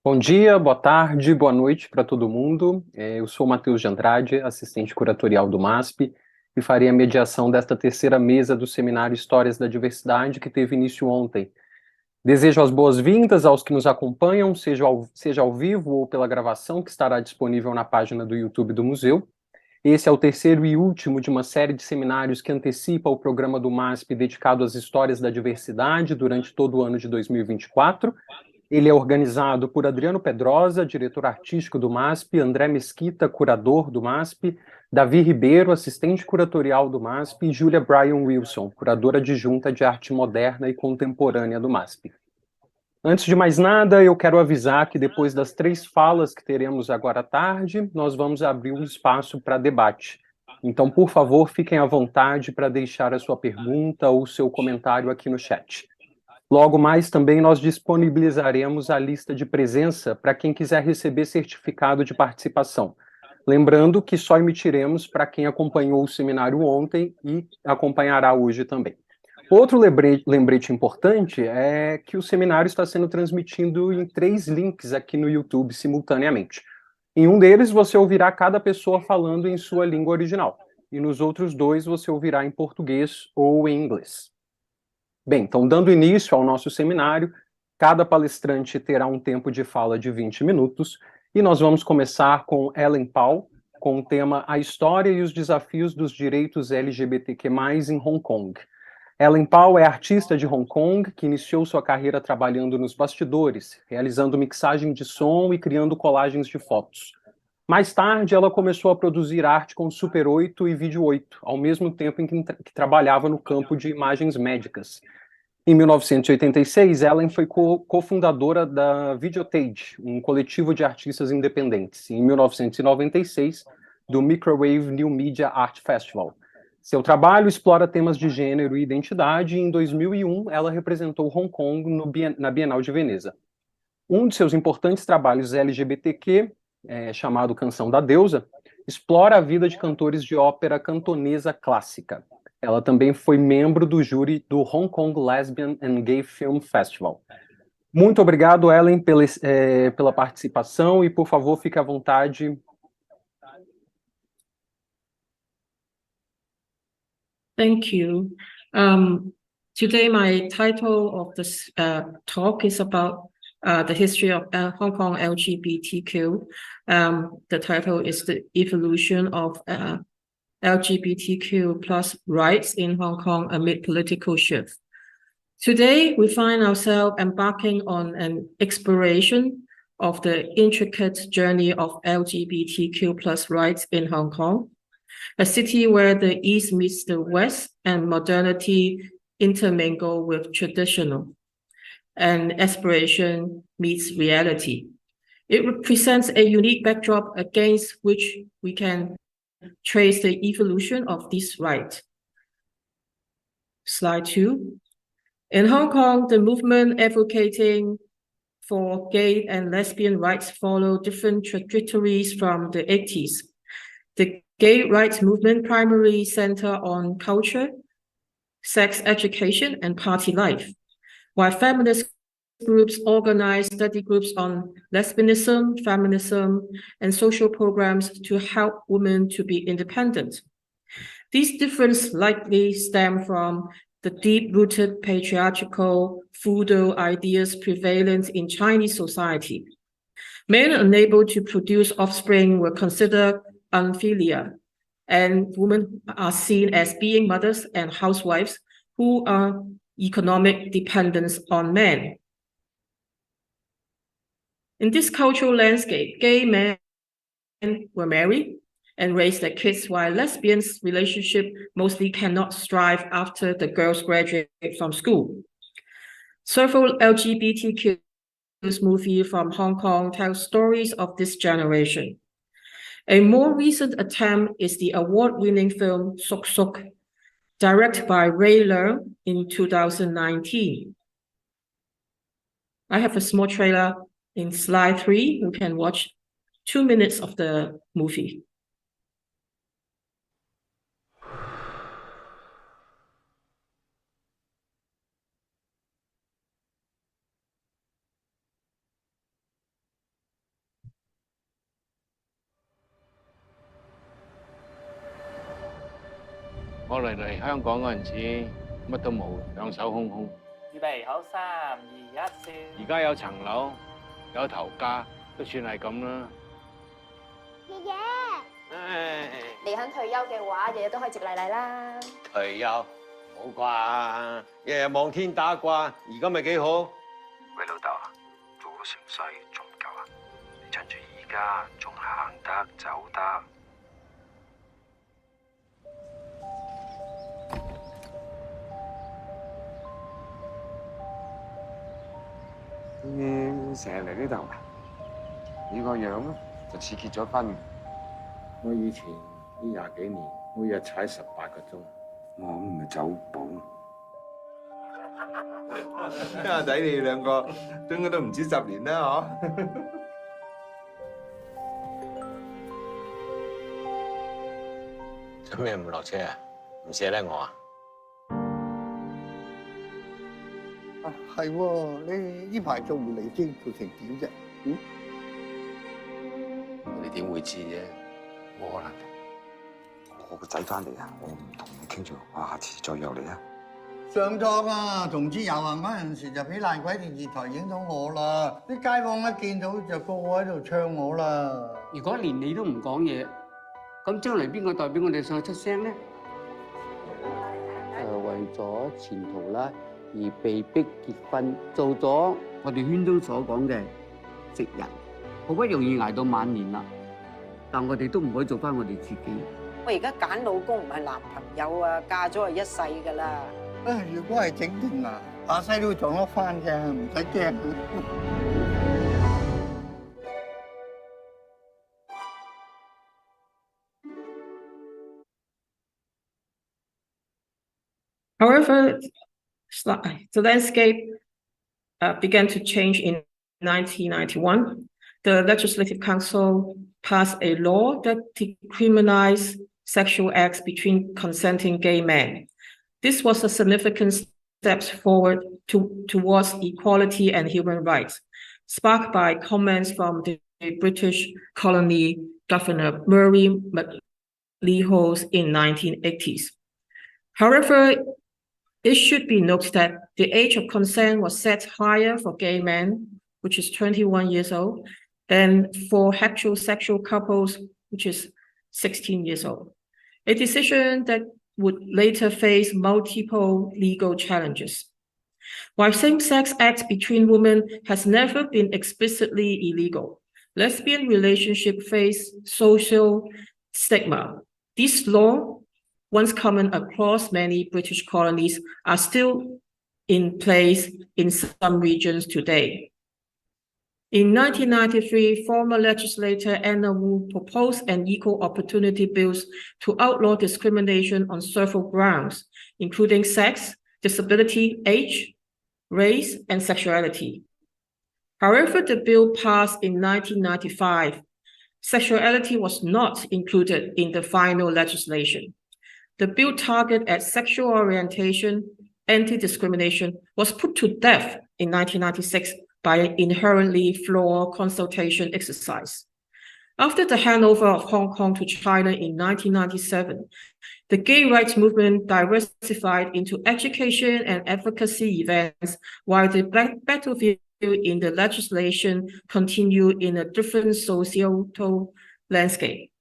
Bom dia, boa tarde, boa noite para todo mundo. Eu sou o Matheus de Andrade, assistente curatorial do MASP, e farei a mediação desta terceira mesa do seminário Histórias da Diversidade, que teve início ontem. Desejo as boas-vindas aos que nos acompanham, seja ao vivo ou pela gravação, que estará disponível na página do YouTube do museu. Esse é o terceiro e último de uma série de seminários que antecipa o programa do MASP dedicado às histórias da diversidade durante todo o ano de 2024. Ele é organizado por Adriano Pedrosa, diretor artístico do MASP, André Mesquita, curador do MASP, Davi Ribeiro, assistente curatorial do MASP, e Júlia Bryan Wilson, curadora adjunta de arte moderna e contemporânea do MASP. Antes de mais nada, eu quero avisar que depois das 3 falas que teremos agora à tarde, nós vamos abrir um espaço para debate. Então, por favor, fiquem à vontade para deixar a sua pergunta ou seu comentário aqui no chat. Logo mais, também nós disponibilizaremos a lista de presença para quem quiser receber certificado de participação. Lembrando que só emitiremos para quem acompanhou o seminário ontem e acompanhará hoje também. Outro lembrete importante é que o seminário está sendo transmitido em 3 links aqui no YouTube simultaneamente. Em um deles, você ouvirá cada pessoa falando em sua língua original, e nos outros 2 você ouvirá em português ou em inglês. Bem, então, dando início ao nosso seminário, cada palestrante terá um tempo de fala de 20 minutos, e nós vamos começar com Ellen Pao, com o tema A História e os Desafios dos Direitos LGBTQ+, em Hong Kong. Ellen Pao é artista de Hong Kong, que iniciou sua carreira trabalhando nos bastidores, realizando mixagem de som e criando colagens de fotos. Mais tarde, ela começou a produzir arte com Super 8 e Vídeo 8, ao mesmo tempo em que trabalhava no campo de imagens médicas. Em 1986, Ellen foi cofundadora da Videotage, um coletivo de artistas independentes, e em 1996, do Microwave New Media Art Festival. Seu trabalho explora temas de gênero e identidade, e em 2001 ela representou Hong Kong na Bienal de Veneza. Um de seus importantes trabalhos LGBTQ, chamado Canção da Deusa, explora a vida de cantores de ópera cantonesa clássica. Ela também foi membro do júri do Hong Kong Lesbian and Gay Film Festival. Muito obrigado, Ellen, pela participação, e, por favor, fique à vontade. Thank you. Today, my title of this talk is about the history of Hong Kong LGBTQ. The title is The Evolution of LGBTQ plus rights in Hong Kong amid political shift. Today, we find ourselves embarking on an exploration of the intricate journey of LGBTQ plus rights in Hong Kong, a city where the East meets the West and modernity intermingle with traditional, and aspiration meets reality. It represents a unique backdrop against which we can trace the evolution of this right. Slide 2. In Hong Kong, the movement advocating for gay and lesbian rights follow different trajectories from the 80s. The gay rights movement primarily centered on culture, sex education, and party life, while feminist groups organize study groups on lesbianism, feminism, and social programs to help women to be independent. These differences likely stem from the deep-rooted patriarchal feudal ideas prevalent in Chinese society. Men unable to produce offspring were considered unfilial, and women are seen as being mothers and housewives who are economic dependents on men. In this cultural landscape, gay men were married and raised their kids, while lesbians' relationship mostly cannot strive after the girls graduate from school. Several LGBTQ movies from Hong Kong tell stories of this generation. A more recent attempt is the award-winning film Suk Suk, directed by Ray Leung in 2019. I have a small trailer in slide 3. You can watch 2 minutes of the movie. 我嚟香港嗰陣時，乜都冇，兩手空空。預備好，3、2、1，笑。而家有層樓，有頭家，都算係咁啦。爺爺，你肯退休嘅話，日日都可以接麗麗啦。退休？唔好啩，日日望天打卦，而家咪幾好？喂，老豆啊，做咗成世仲唔夠啊？你趁住而家仲行得走得。你成日嚟呢度啊？你個樣咧就似結咗婚。我以前呢20幾年，每日踩18個鐘。我咁唔係走寶。阿仔你哋兩個應該都唔止10年啦，嗬？做咩唔落車啊？唔捨得我啊？係喎，你呢排做狐狸精做成點啫？你點會知啫？冇可能。我個仔翻嚟啊，我唔同你傾咗，我下次再約你啊。上堂啊，同知遊行嗰陣時就俾爛鬼電視台影到我啦，啲街坊一見到就個個喺度唱我啦。如果連你都唔講嘢，咁將來邊個代表我哋上去出聲咧？為咗前途啦，而被逼結婚，做咗我哋圈中所講嘅直人，好不容易捱到晚年啦，但我哋都唔可以做翻我哋自己。我而家揀老公唔係男朋友啊，嫁咗係一世噶啦。如果係整定啊，下世都會撞得翻嘅，唔使驚。However, the landscape began to change in 1991. The Legislative Council passed a law that decriminalized sexual acts between consenting gay men. This was a significant step forward towards equality and human rights, sparked by comments from the British colony Governor Murray MacLehose in 1980s. However, it should be noted that the age of consent was set higher for gay men, which is 21 years old, than for heterosexual couples, which is 16 years old. A decision that would later face multiple legal challenges. While same-sex acts between women has never been explicitly illegal, lesbian relationships face social stigma. These laws, once common across many British colonies, are still in place in some regions today. In 1993, former legislator Anna Wu proposed an equal opportunity bill to outlaw discrimination on several grounds, including sex, disability, age, race, and sexuality. However, the bill passed in 1995. Sexuality was not included in the final legislation. The bill targeted at sexual orientation, anti-discrimination, was put to death in 1996 by an inherently flawed consultation exercise. After the handover of Hong Kong to China in 1997, the gay rights movement diversified into education and advocacy events, while the battlefield in the legislation continued in a different societal landscape.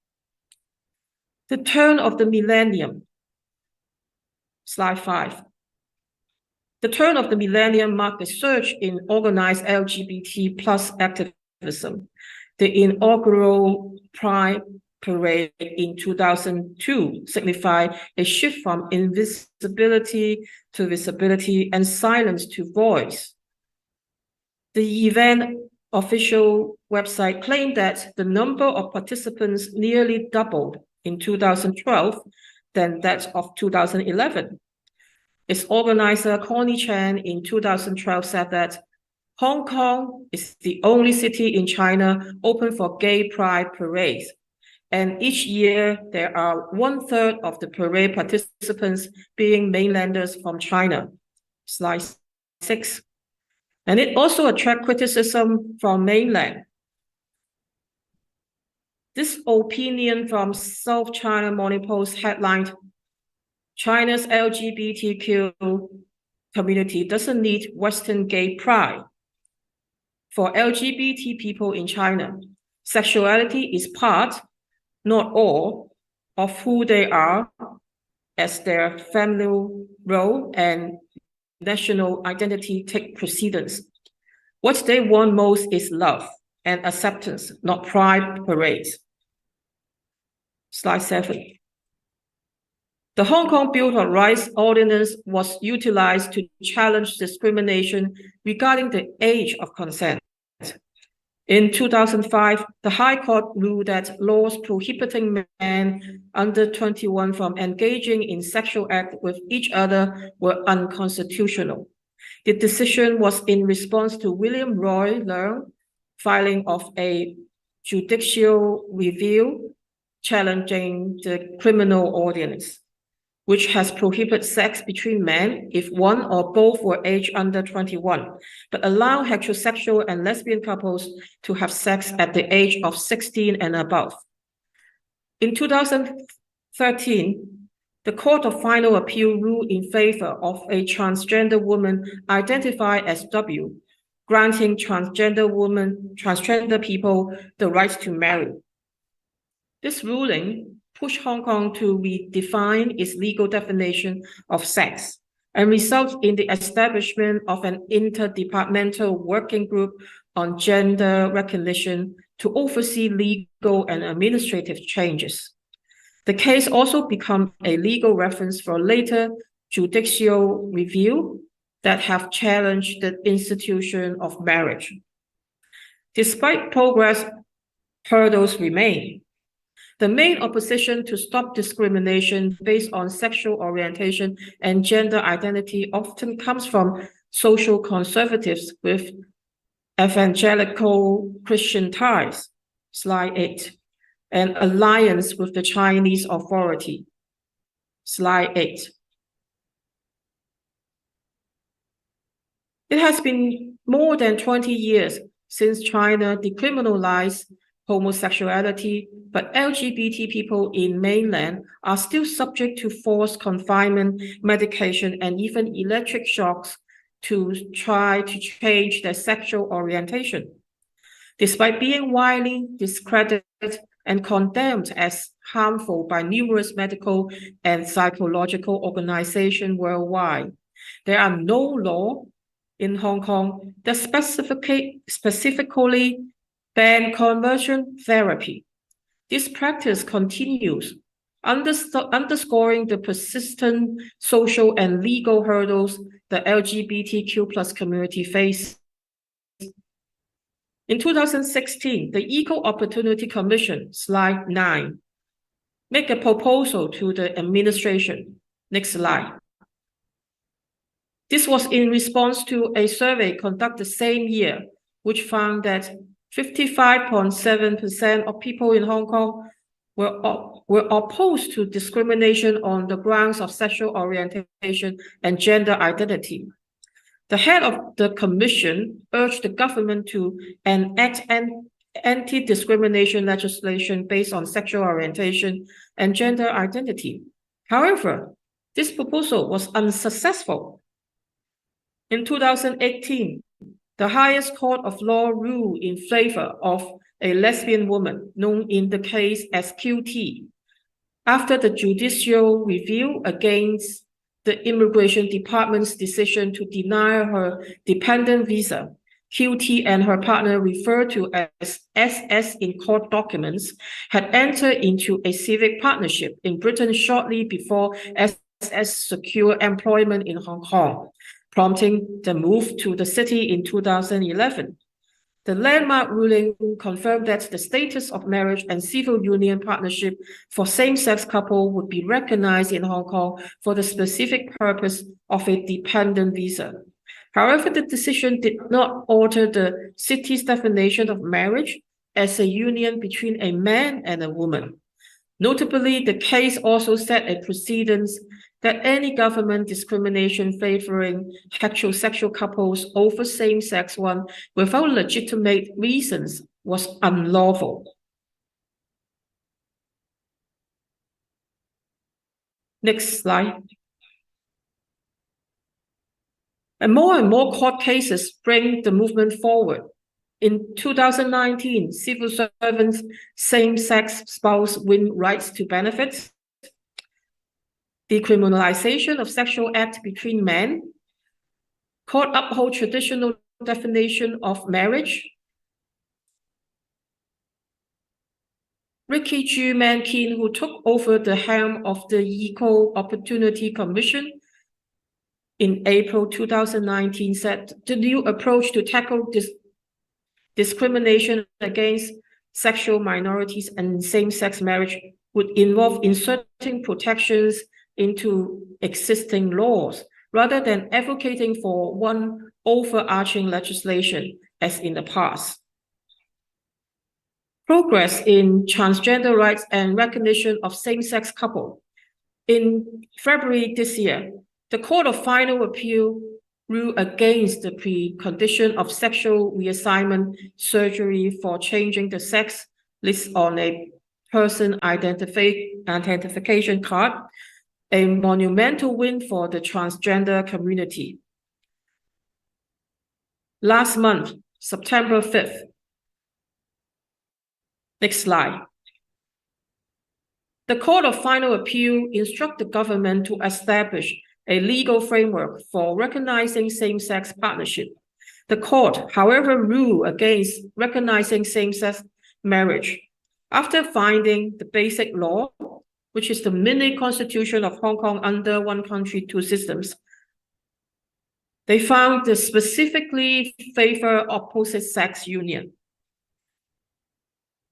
The turn of the millennium. Slide 5. The turn of the millennium marked a surge in organized LGBT plus activism. The inaugural Pride Parade in 2002 signified a shift from invisibility to visibility and silence to voice. The event official website claimed that the number of participants nearly doubled in 2012 than that of 2011. Its organizer, Chen, in 2012 said that Hong Kong is the only city in China open for gay pride parades. And each year, there are 1/3 of the parade participants being mainlanders from China. Slide 6. And it also attracts criticism from mainland. This opinion from South China Morning Post headlined, China's LGBTQ community doesn't need Western gay pride. For LGBT people in China, sexuality is part, not all, of who they are as their family role and national identity take precedence. What they want most is love and acceptance, not pride parades. Slide 7. The Hong Kong Bill of Rights Ordinance was utilized to challenge discrimination regarding the age of consent. In 2005, the High Court ruled that laws prohibiting men under 21 from engaging in sexual acts with each other were unconstitutional. The decision was in response to William Roy Leung filing of a judicial review challenging the criminal ordinance, which has prohibited sex between men if one or both were aged under 21, but allow heterosexual and lesbian couples to have sex at the age of 16 and above. In 2013, the Court of Final Appeal ruled in favor of a transgender woman identified as W, granting transgender people the right to marry. This ruling pushed Hong Kong to redefine its legal definition of sex and result in the establishment of an interdepartmental working group on gender recognition to oversee legal and administrative changes. The case also became a legal reference for later judicial review that have challenged the institution of marriage. Despite progress, hurdles remain. The main opposition to stop discrimination based on sexual orientation and gender identity often comes from social conservatives with evangelical Christian ties, slide 8, and alliance with the Chinese authority, slide 8. It has been more than 20 years since China decriminalized homosexuality, but LGBT people in mainland are still subject to forced confinement, medication, and even electric shocks to try to change their sexual orientation. Despite being widely discredited and condemned as harmful by numerous medical and psychological organizations worldwide, there are no laws in Hong Kong that specifically ban conversion therapy. This practice continues, underscoring the persistent social and legal hurdles the LGBTQ+ community faces. In 2016, the Equal Opportunity Commission, slide 9, made a proposal to the administration. Next slide. This was in response to a survey conducted the same year, which found that 55.7% of people in Hong Kong were opposed to discrimination on the grounds of sexual orientation and gender identity. The head of the commission urged the government to enact anti-discrimination legislation based on sexual orientation and gender identity. However, this proposal was unsuccessful. In 2018, the highest court of law ruled in favor of a lesbian woman, known in the case as QT, after the judicial review against the Immigration Department's decision to deny her dependent visa. QT and her partner, referred to as SS in court documents, had entered into a civic partnership in Britain shortly before SS secured employment in Hong Kong, prompting the move to the city in 2011. The landmark ruling confirmed that the status of marriage and civil union partnership for same-sex couples would be recognized in Hong Kong for the specific purpose of a dependent visa. However, the decision did not alter the city's definition of marriage as a union between a man and a woman. Notably, the case also set a precedence that any government discrimination favoring heterosexual couples over same-sex ones without legitimate reasons was unlawful. Next slide. And more court cases bring the movement forward. In 2019, civil servants, same-sex spouse win rights to benefits, decriminalization of sexual act between men, court uphold traditional definition of marriage, Ricky Ju Mankin, who took over the helm of the Equal Opportunity Commission in April 2019, said the new approach to tackle discrimination against sexual minorities and same-sex marriage would involve inserting protections into existing laws, rather than advocating for one overarching legislation as in the past. Progress in transgender rights and recognition of same-sex couple. In February this year, the Court of Final Appeal ruled against the precondition of sexual reassignment surgery for changing the sex list on a person identification card, a monumental win for the transgender community. Last month, September 5th. Next slide. The Court of Final Appeal instructed the government to establish a legal framework for recognizing same-sex partnership. The court, however, ruled against recognizing same-sex marriage after finding the basic law, which is the mini constitution of Hong Kong under one country, two systems. They found they specifically favor opposite sex union.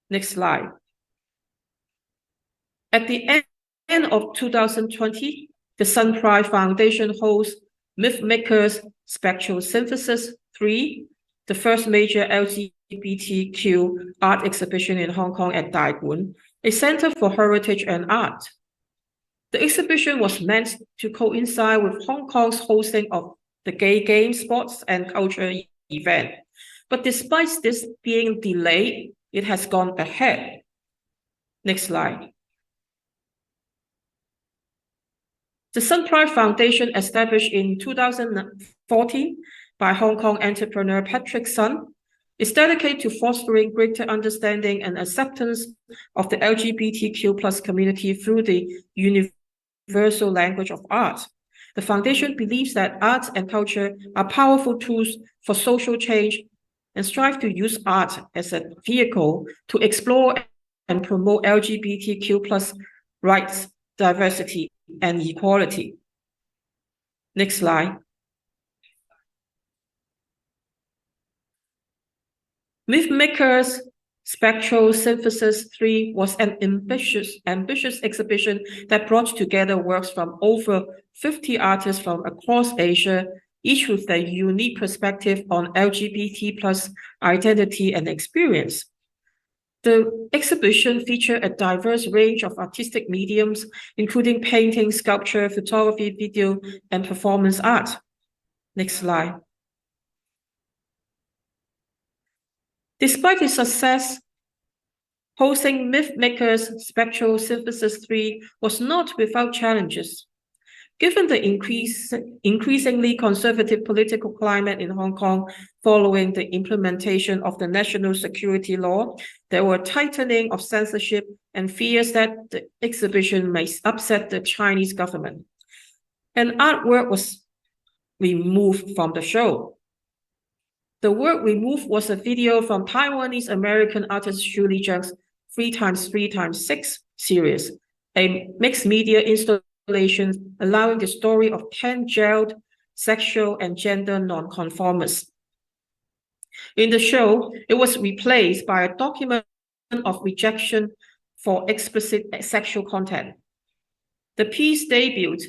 Next slide. At the end of 2020, the Sun Pride Foundation hosts Mythmakers Spectral Synthesis 3, the first major LGBTQ art exhibition in Hong Kong at Dai Kwun, a center for heritage and art. The exhibition was meant to coincide with Hong Kong's hosting of the Gay Games, Sports and Culture event. But despite this being delayed, it has gone ahead. Next slide. The Sun Pride Foundation, established in 2014 by Hong Kong entrepreneur Patrick Sun, is dedicated to fostering greater understanding and acceptance of the LGBTQ+ community through the universal language of art. The foundation believes that art and culture are powerful tools for social change and strive to use art as a vehicle to explore and promote LGBTQ+ rights, diversity, and equality. Next slide. Mythmakers Spectral Synthesis 3 was an ambitious exhibition that brought together works from over 50 artists from across Asia, each with their unique perspective on LGBT+ identity and experience. The exhibition featured a diverse range of artistic mediums, including painting, sculpture, photography, video, and performance art. Next slide. Despite its success, hosting Mythmakers Spectral Synthesis 3 was not without challenges. Given the increasingly conservative political climate in Hong Kong following the implementation of the national security law, there were tightening of censorship and fears that the exhibition may upset the Chinese government. An artwork was removed from the show. The work removed was a video from Taiwanese-American artist Julie Zhang's 3x3x6 series, a mixed media installation allowing the story of 10 jailed sexual and gender nonconformists. In the show, it was replaced by a document of rejection for explicit sexual content. The piece debuted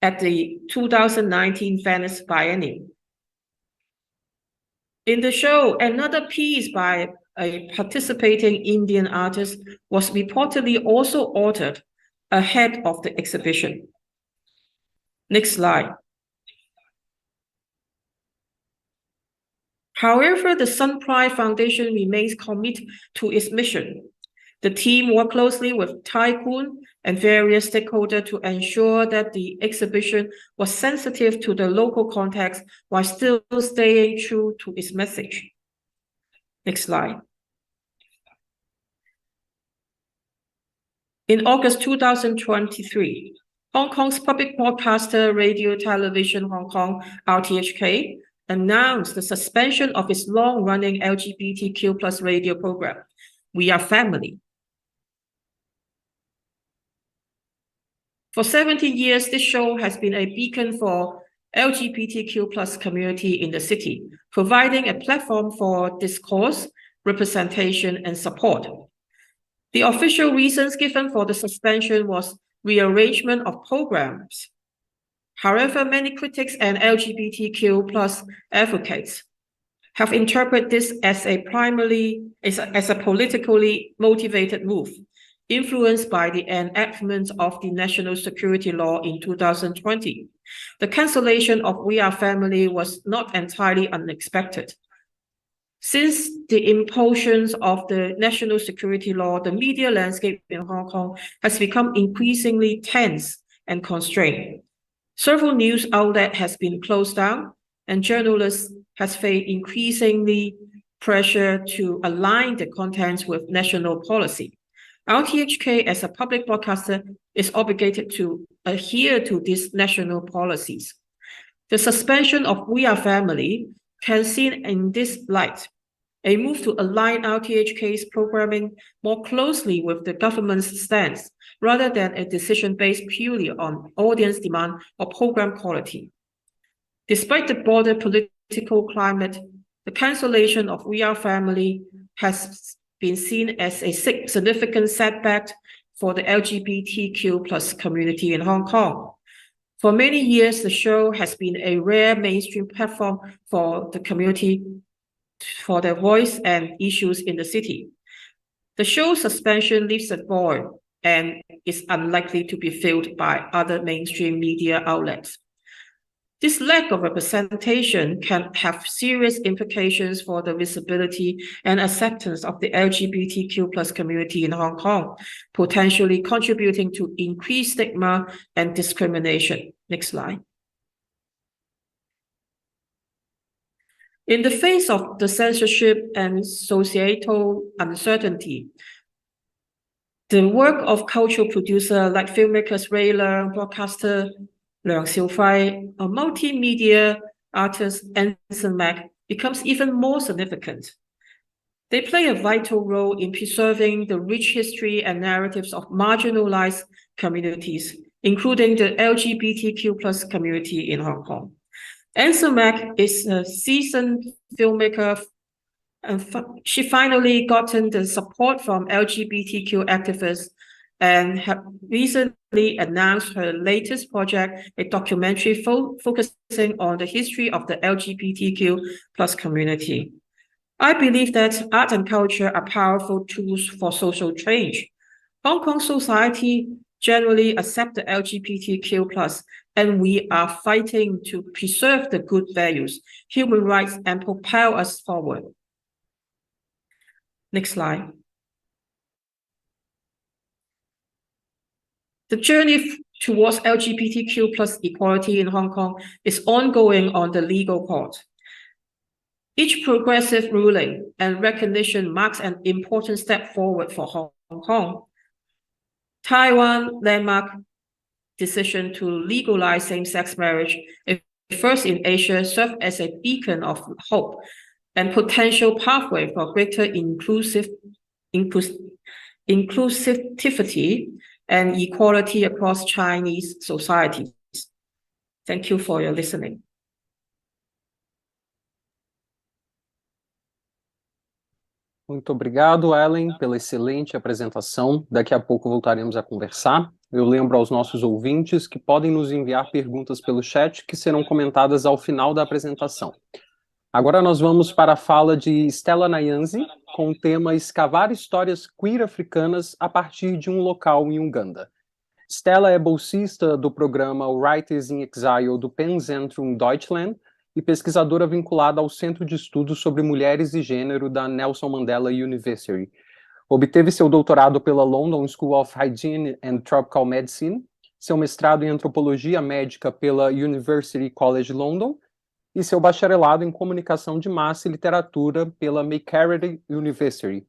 at the 2019 Venice Biennial. In the show, another piece by a participating Indian artist was reportedly also altered ahead of the exhibition. Next slide. However, the Sun Pride Foundation remains committed to its mission. The team worked closely with Tycoon and various stakeholders to ensure that the exhibition was sensitive to the local context while still staying true to its message. Next slide. In August 2023, Hong Kong's public broadcaster Radio Television Hong Kong, RTHK, announced the suspension of its long-running LGBTQ+ radio program, We Are Family. For 70 years, this show has been a beacon for LGBTQ+ community in the city, providing a platform for discourse, representation, and support. The official reasons given for the suspension was rearrangement of programs. However, many critics and LGBTQ+ advocates have interpreted this as a politically motivated move, influenced by the enactment of the national security law in 2020. The cancellation of We Are Family was not entirely unexpected. Since the impulsions of the national security law, the media landscape in Hong Kong has become increasingly tense and constrained. Several news outlets has been closed down, and journalists has faced increasingly pressure to align the contents with national policy. RTHK, as a public broadcaster, is obligated to adhere to these national policies. The suspension of We Are Family can be seen in this light, a move to align RTHK's programming more closely with the government's stance, rather than a decision based purely on audience demand or program quality. Despite the broader political climate, the cancellation of We Are Family has been seen as a significant setback for the LGBTQ+ community in Hong Kong. For many years, the show has been a rare mainstream platform for the community, for their voice and issues in the city. The show's suspension leaves a void and is unlikely to be filled by other mainstream media outlets. This lack of representation can have serious implications for the visibility and acceptance of the LGBTQ+ community in Hong Kong, potentially contributing to increased stigma and discrimination. Next slide. In the face of the censorship and societal uncertainty, the work of cultural producers like filmmakers Ray Leung, broadcaster Leung Xiaofai, a multimedia artist Anson Mack becomes even more significant. They play a vital role in preserving the rich history and narratives of marginalized communities, including the LGBTQ+ community in Hong Kong. Anson Mack is a seasoned filmmaker, and she finally gotten the support from LGBTQ activists and have recently announced her latest project, a documentary focusing on the history of the LGBTQ+ community. I believe that art and culture are powerful tools for social change. Hong Kong society generally accept the LGBTQ+, and we are fighting to preserve the good values, human rights, and propel us forward. Next slide. The journey towards LGBTQ+ equality in Hong Kong is ongoing on the legal court. Each progressive ruling and recognition marks an important step forward for Hong Kong. Taiwan landmark decision to legalize same-sex marriage, a first in Asia, served as a beacon of hope and potential pathway for greater inclusivity and equality across Chinese societies. Thank you for your listening. Muito obrigado, Ellen, pela excelente apresentação. Daqui a pouco voltaremos a conversar. Eu lembro aos nossos ouvintes que podem nos enviar perguntas pelo chat que serão comentadas ao final da apresentação. Agora nós vamos para a fala de Stella Nyanzi com o tema Escavar histórias queer africanas a partir de um local em Uganda. Stella é bolsista do programa Writers in Exile do Penzentrum Deutschland e pesquisadora vinculada ao Centro de Estudos sobre Mulheres e Gênero da Nelson Mandela University. Obteve seu doutorado pela London School of Hygiene and Tropical Medicine, seu mestrado em antropologia médica pela University College London e seu bacharelado em comunicação de massa e literatura pela Makerere University.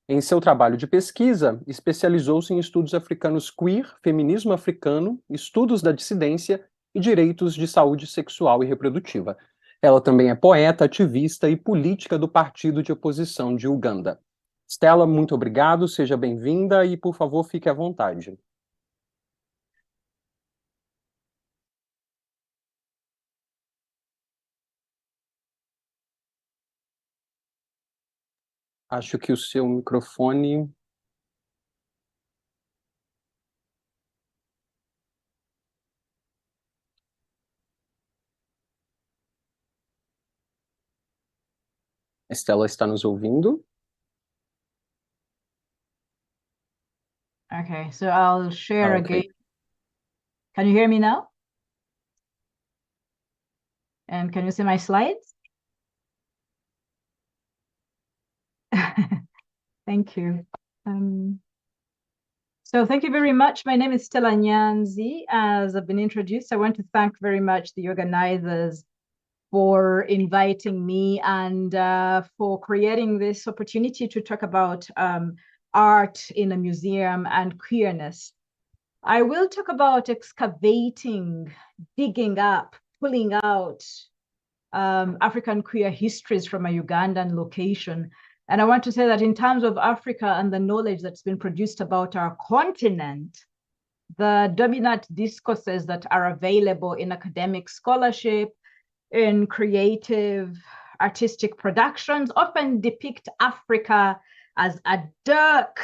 Em seu trabalho de pesquisa, especializou-se em estudos africanos queer, feminismo africano, estudos da dissidência e direitos de saúde sexual e reprodutiva. Ela também é poeta, ativista e política do partido de oposição de Uganda. Stella, muito obrigado, seja bem-vinda e, por favor, fique à vontade. Acho que o seu microfone... Stella está nos ouvindo? Okay, so I'll share Okay. again. Can you hear me now? And can you see my slides? Thank you. So thank you very much. My name is Stella Nyanzi. As I've been introduced, I want to thank very much the organizers for inviting me and for creating this opportunity to talk about art in a museum and queerness. I will talk about excavating, digging up, pulling out African queer histories from a Ugandan location. And I want to say that in terms of Africa and the knowledge that's been produced about our continent, the dominant discourses that are available in academic scholarship, in creative artistic productions, often depict Africa as a dark,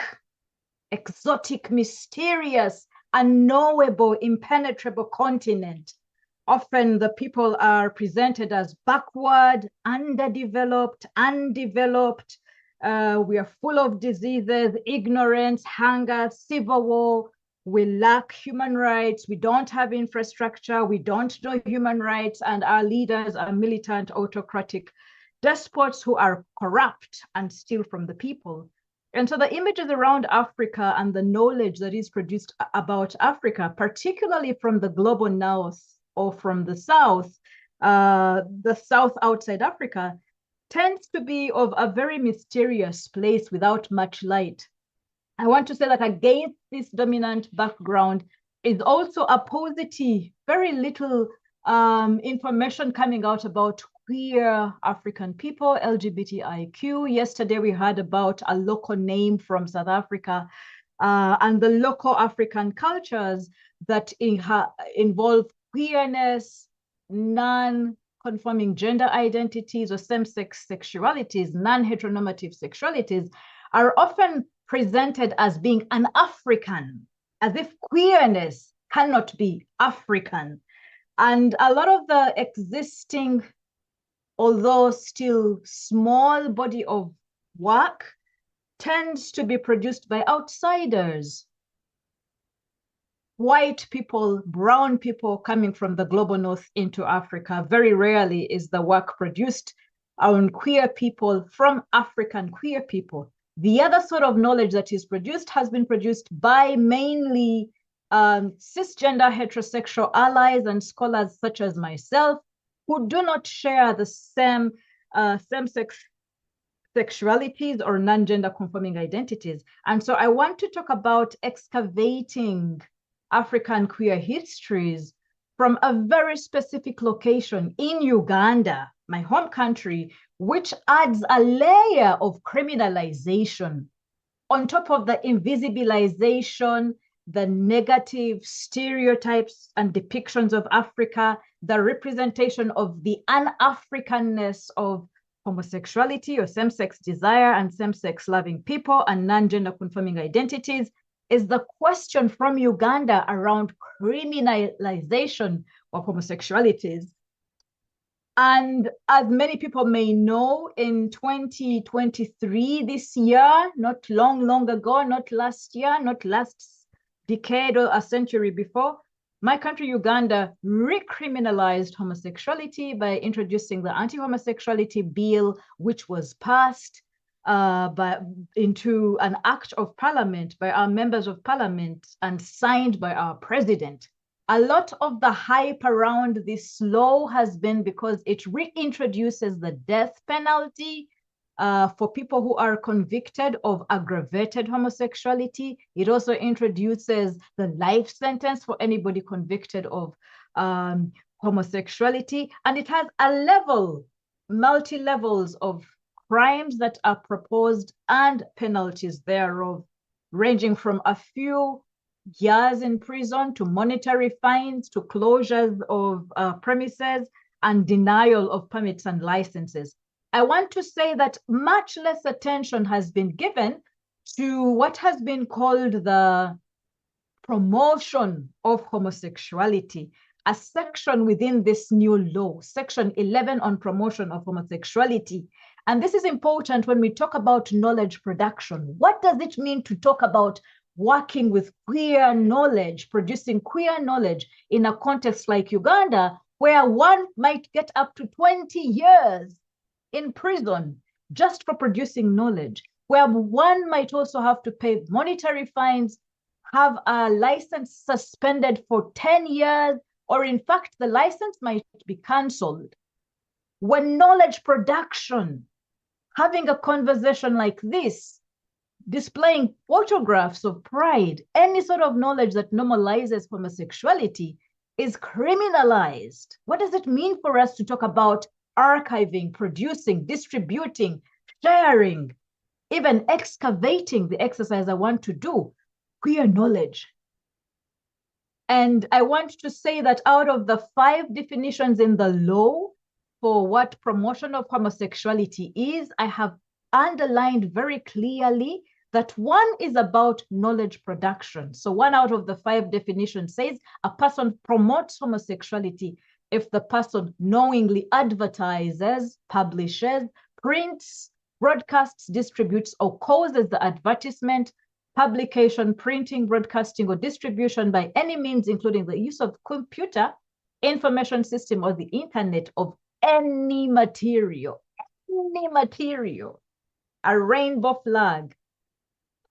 exotic, mysterious, unknowable, impenetrable continent. Often the people are presented as backward, underdeveloped, undeveloped. We are full of diseases, ignorance, hunger, civil war. We lack human rights. We don't have infrastructure. We don't know human rights. And our leaders are militant, autocratic despots who are corrupt and steal from the people. And so the images around Africa and the knowledge that is produced about Africa, particularly from the global north or from the south outside Africa, tends to be of a very mysterious place without much light. I want to say that against this dominant background is also a paucity, very little information coming out about queer African people, LGBTIQ. Yesterday we heard about a local name from South Africa and the local African cultures that involve queerness, non-conforming identity identities or same-sex sexualities, non-heteronormative sexualities are often presented as being un-African, as if queerness cannot be African. And a lot of the existing, although still small body of work tends to be produced by outsiders, white people, brown people coming from the global north into Africa. Very rarely is the work produced on queer people from African queer people. The other sort of knowledge that is produced has been produced by mainly cisgender heterosexual allies and scholars such as myself, who do not share the same same-sex sexualities or non-gender conforming identities. And so I want to talk about excavating African queer histories from a very specific location in Uganda, my home country, which adds a layer of criminalization on top of the invisibilization, the negative stereotypes and depictions of Africa, the representation of the un-Africanness of homosexuality or same-sex desire and same-sex loving people and non-gender conforming identities, is the question from Uganda around criminalization of homosexualities. And as many people may know, in 2023, this year, not long ago, not last year, not last decade or a century before, my country, Uganda, recriminalized homosexuality by introducing the anti-homosexuality bill, which was passed into an act of parliament by our members of parliament and signed by our president. A lot of the hype around this law has been because it reintroduces the death penalty for people who are convicted of aggravated homosexuality. It also introduces the life sentence for anybody convicted of homosexuality. And it has multi-levels of crimes that are proposed and penalties thereof, ranging from a few years in prison to monetary fines to closures of premises and denial of permits and licenses. I want to say that much less attention has been given to what has been called the promotion of homosexuality, a section within this new law, Section 11 on promotion of homosexuality. And this is important when we talk about knowledge production. What does it mean to talk about working with queer knowledge, producing queer knowledge in a context like Uganda, where one might get up to 20 years in prison just for producing knowledge, where one might also have to pay monetary fines, have a license suspended for 10 years, or in fact, the license might be canceled. When knowledge production, having a conversation like this, displaying photographs of pride, any sort of knowledge that normalizes homosexuality is criminalized. What does it mean for us to talk about archiving, producing, distributing, sharing, even excavating, the exercise I want to do, queer knowledge? And I want to say that out of the 5 definitions in the law for what promotion of homosexuality is, I have underlined very clearly that one is about knowledge production. So 1 out of the 5 definitions says a person promotes homosexuality if the person knowingly advertises, publishes, prints, broadcasts, distributes, or causes the advertisement, publication, printing, broadcasting, or distribution by any means, including the use of computer, information system, or the internet of any material, a rainbow flag,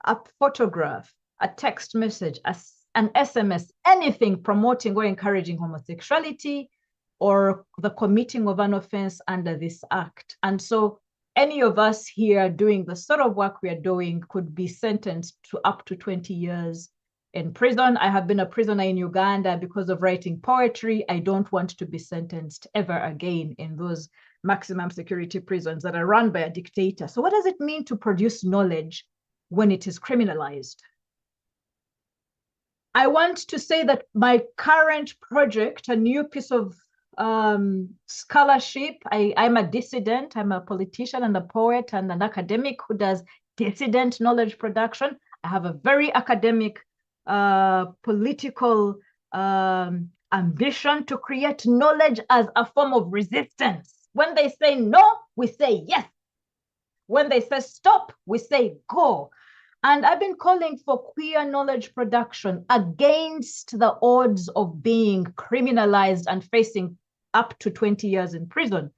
a photograph, a text message, an SMS, anything promoting or encouraging homosexuality or the committing of an offense under this act. And so any of us here doing the sort of work we are doing could be sentenced to up to 20 years in prison. I have been a prisoner in Uganda because of writing poetry. I don't want to be sentenced ever again in those maximum security prisons that are run by a dictator. So what does it mean to produce knowledge when it is criminalized? I want to say that my current project, a new piece of scholarship, I'm a dissident, I'm a politician and a poet and an academic who does dissident knowledge production. I have a very academic, political ambition to create knowledge as a form of resistance. When they say no, we say yes. When they say stop, we say go. And I've been calling for queer knowledge production against the odds of being criminalized and facing up to 20 years in prison.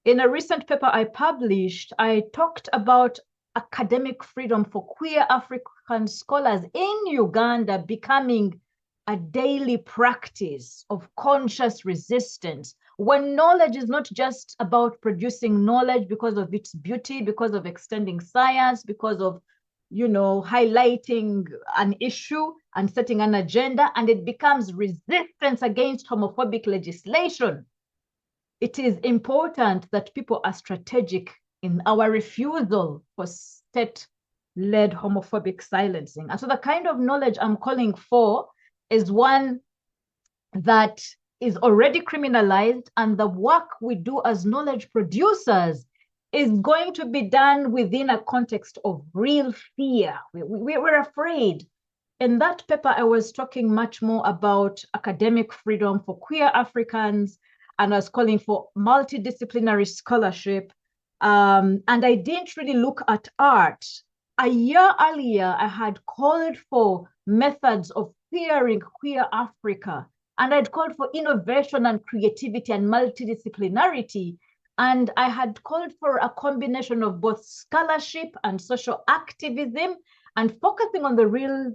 In a recent paper I published, I talked about academic freedom for queer African scholars in Uganda becoming a daily practice of conscious resistance, when knowledge is not just about producing knowledge because of its beauty, because of extending science, because of, you know, highlighting an issue and setting an agenda, and it becomes resistance against homophobic legislation. It is important that people are strategic in our refusal for state-led homophobic silencing. And so the kind of knowledge I'm calling for is one that is already criminalized, and the work we do as knowledge producers is going to be done within a context of real fear. We're afraid. In that paper, I was talking much more about academic freedom for queer Africans, and I was calling for multidisciplinary scholarship. And I didn't really look at art. A year earlier, I had called for methods of queering queer Africa, and I'd called for innovation and creativity and multidisciplinarity. And I had called for a combination of both scholarship and social activism, and focusing on the real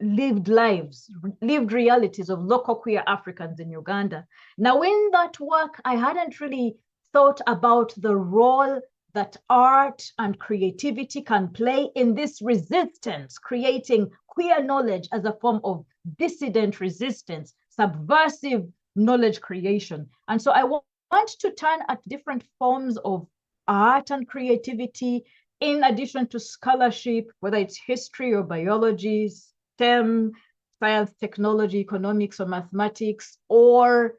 lived lives, lived realities of local queer Africans in Uganda. Now, in that work, I hadn't really thought about the role that art and creativity can play in this resistance, creating queer knowledge as a form of dissident resistance, subversive knowledge creation. And so I want to turn at different forms of art and creativity, in addition to scholarship, whether it's history or biology, STEM, science, technology, economics, or mathematics, or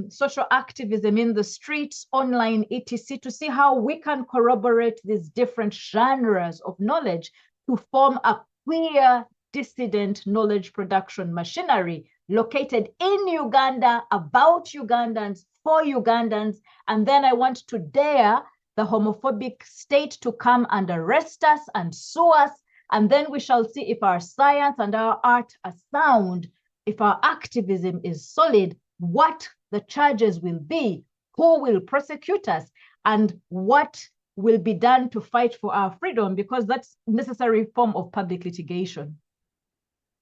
social activism in the streets, online, etc., to see how we can corroborate these different genres of knowledge to form a queer dissident knowledge production machinery located in Uganda, about Ugandans, for Ugandans. And then I want to dare the homophobic state to come and arrest us and sue us. And then we shall see if our science and our art are sound, if our activism is solid, what the charges will be, who will prosecute us, and what will be done to fight for our freedom, because that's a necessary form of public litigation.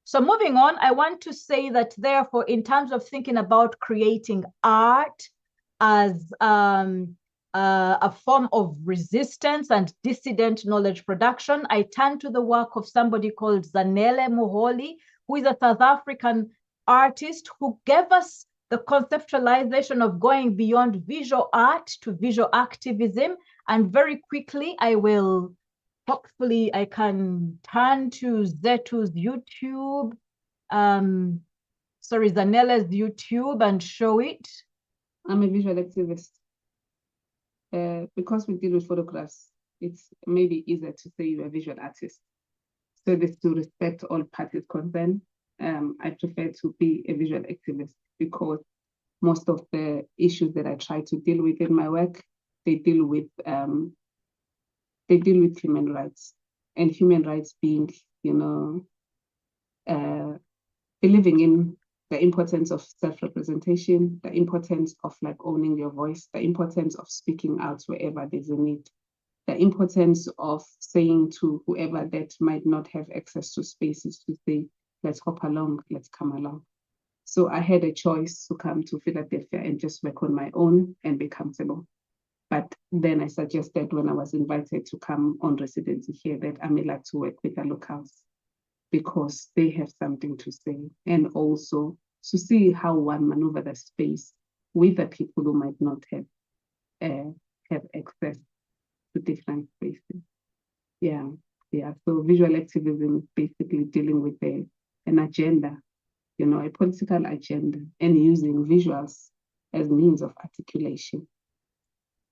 So moving on, I want to say that therefore, in terms of thinking about creating art as a form of resistance and dissident knowledge production, I turn to the work of somebody called Zanele Muholi, who is a South African artist who gave us the conceptualization of going beyond visual art to visual activism. And very quickly, hopefully I can turn to Zetu's YouTube, Zanele's YouTube, and show it. I'm a visual activist. Because we deal with photographs, it's maybe easier to say you're a visual artist. So this to respect all parties concerned, I prefer to be a visual activist, because most of the issues that I try to deal with in my work, they deal with human rights, and human rights being, believing in the importance of self-representation, the importance of like owning your voice, the importance of speaking out wherever there's a need, the importance of saying to whoever that might not have access to spaces to say, let's hop along, let's come along. So I had a choice to come to Philadelphia and just work on my own and be comfortable. But then I suggested, when I was invited to come on residency here, that I may like to work with the locals, because they have something to say, and also to see how one maneuver the space with the people who might not have access to different spaces. Yeah. So visual activism is basically dealing with an agenda, a political agenda, and using visuals as means of articulation.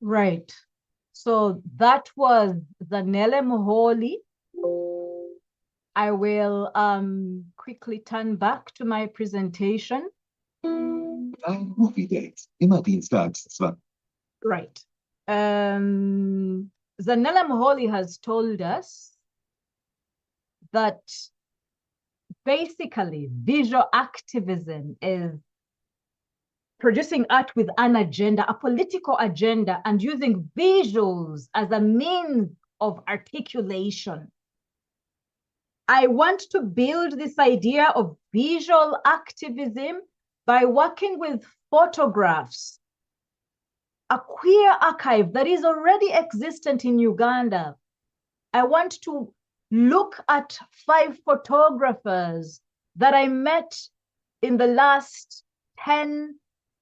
Right. So that was Zanele Muholi. I will quickly turn back to my presentation. Movie dates. Immer dienstags. Right. Zanele Muholi has told us that basically visual activism is producing art with an agenda, a political agenda, and using visuals as a means of articulation. I want to build this idea of visual activism by working with photographs, a queer archive that is already existent in Uganda. I want to look at 5 photographers that I met in the last 10,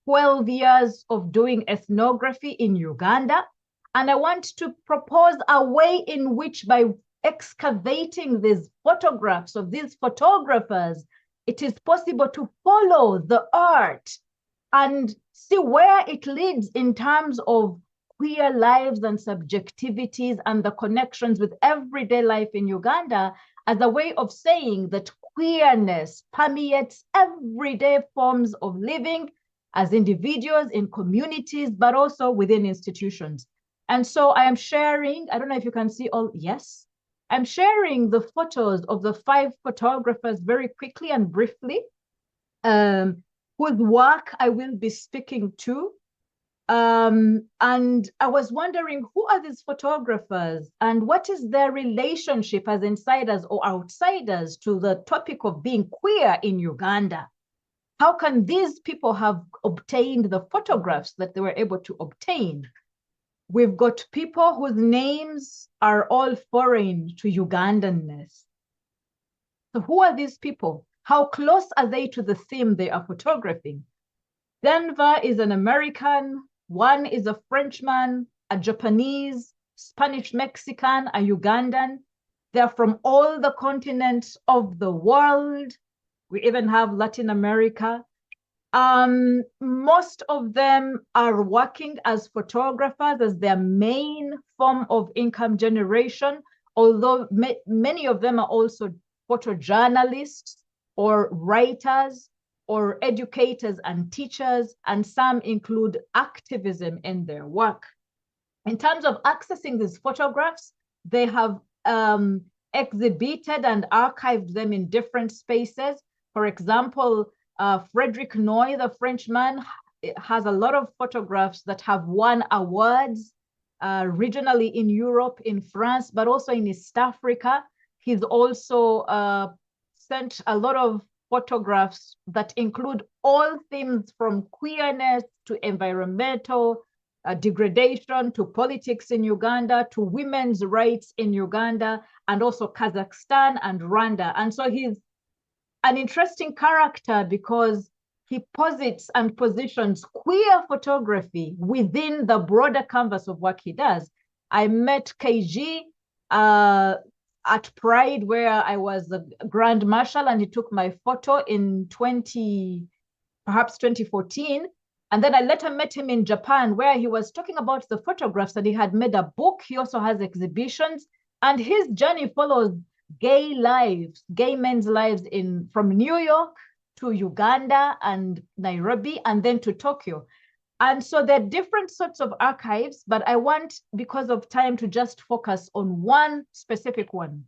12 years of doing ethnography in Uganda. And I want to propose a way in which, by excavating these photographs of these photographers, it is possible to follow the art and see where it leads in terms of queer lives and subjectivities and the connections with everyday life in Uganda, as a way of saying that queerness permeates everyday forms of living as individuals, in communities, but also within institutions. And so I am sharing, I don't know if you can see all, yes. I'm sharing the photos of the 5 photographers very quickly and briefly, whose work I will be speaking to. And I was wondering, who are these photographers and what is their relationship as insiders or outsiders to the topic of being queer in Uganda? How can these people have obtained the photographs that they were able to obtain? We've got people whose names are all foreign to Ugandanness. So who are these people? How close are they to the theme they are photographing? Denver is an American, one is a Frenchman, a Japanese, Spanish Mexican, a Ugandan. They're from all the continents of the world. We even have Latin America. Most of them are working as photographers as their main form of income generation, although many of them are also photojournalists or writers or educators and teachers, and some include activism in their work. In terms of accessing these photographs, they have exhibited and archived them in different spaces. For example, Frederick Noy, the Frenchman, has a lot of photographs that have won awards regionally in Europe, in France, but also in East Africa. He's also sent a lot of photographs that include all themes from queerness to environmental degradation to politics in Uganda to women's rights in Uganda and also Kazakhstan and Rwanda. And so he's an interesting character because he posits and positions queer photography within the broader canvas of what he does. I met KG at Pride, where I was the Grand Marshal, and he took my photo in perhaps 2014. And then I later met him in Japan, where he was talking about the photographs that he had made a book. He also has exhibitions, and his journey follows gay lives, gay men's lives from New York to Uganda and Nairobi, and then to Tokyo. And so there are different sorts of archives, but I want, because of time, to just focus on one specific one.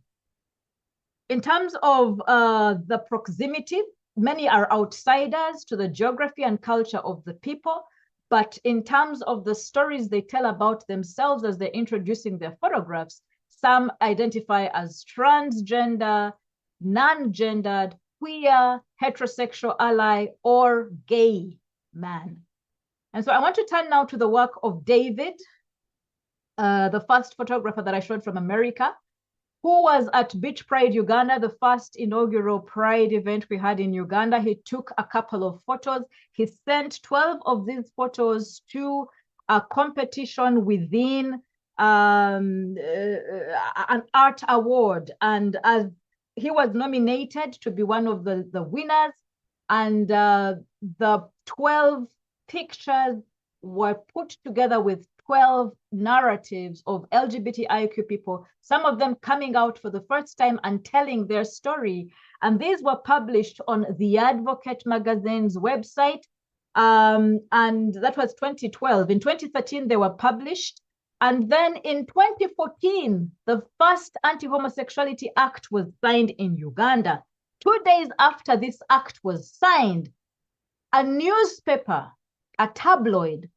In terms of the proximity, many are outsiders to the geography and culture of the people, but in terms of the stories they tell about themselves as they're introducing their photographs, some identify as transgender, non-gendered, queer, heterosexual ally, or gay man. And so I want to turn now to the work of David, the first photographer that I showed from America, who was at Beach Pride, Uganda, the first inaugural Pride event we had in Uganda. He took a couple of photos. He sent 12 of these photos to a competition within an art award. And as he was nominated to be one of the winners, and the 12 pictures were put together with 12 narratives of LGBTIQ people, some of them coming out for the first time and telling their story. And these were published on The Advocate magazine's website. And that was 2012. In 2013, they were published. And then in 2014, the first Anti-Homosexuality Act was signed in Uganda. 2 days after this act was signed, a newspaper, a tabloid,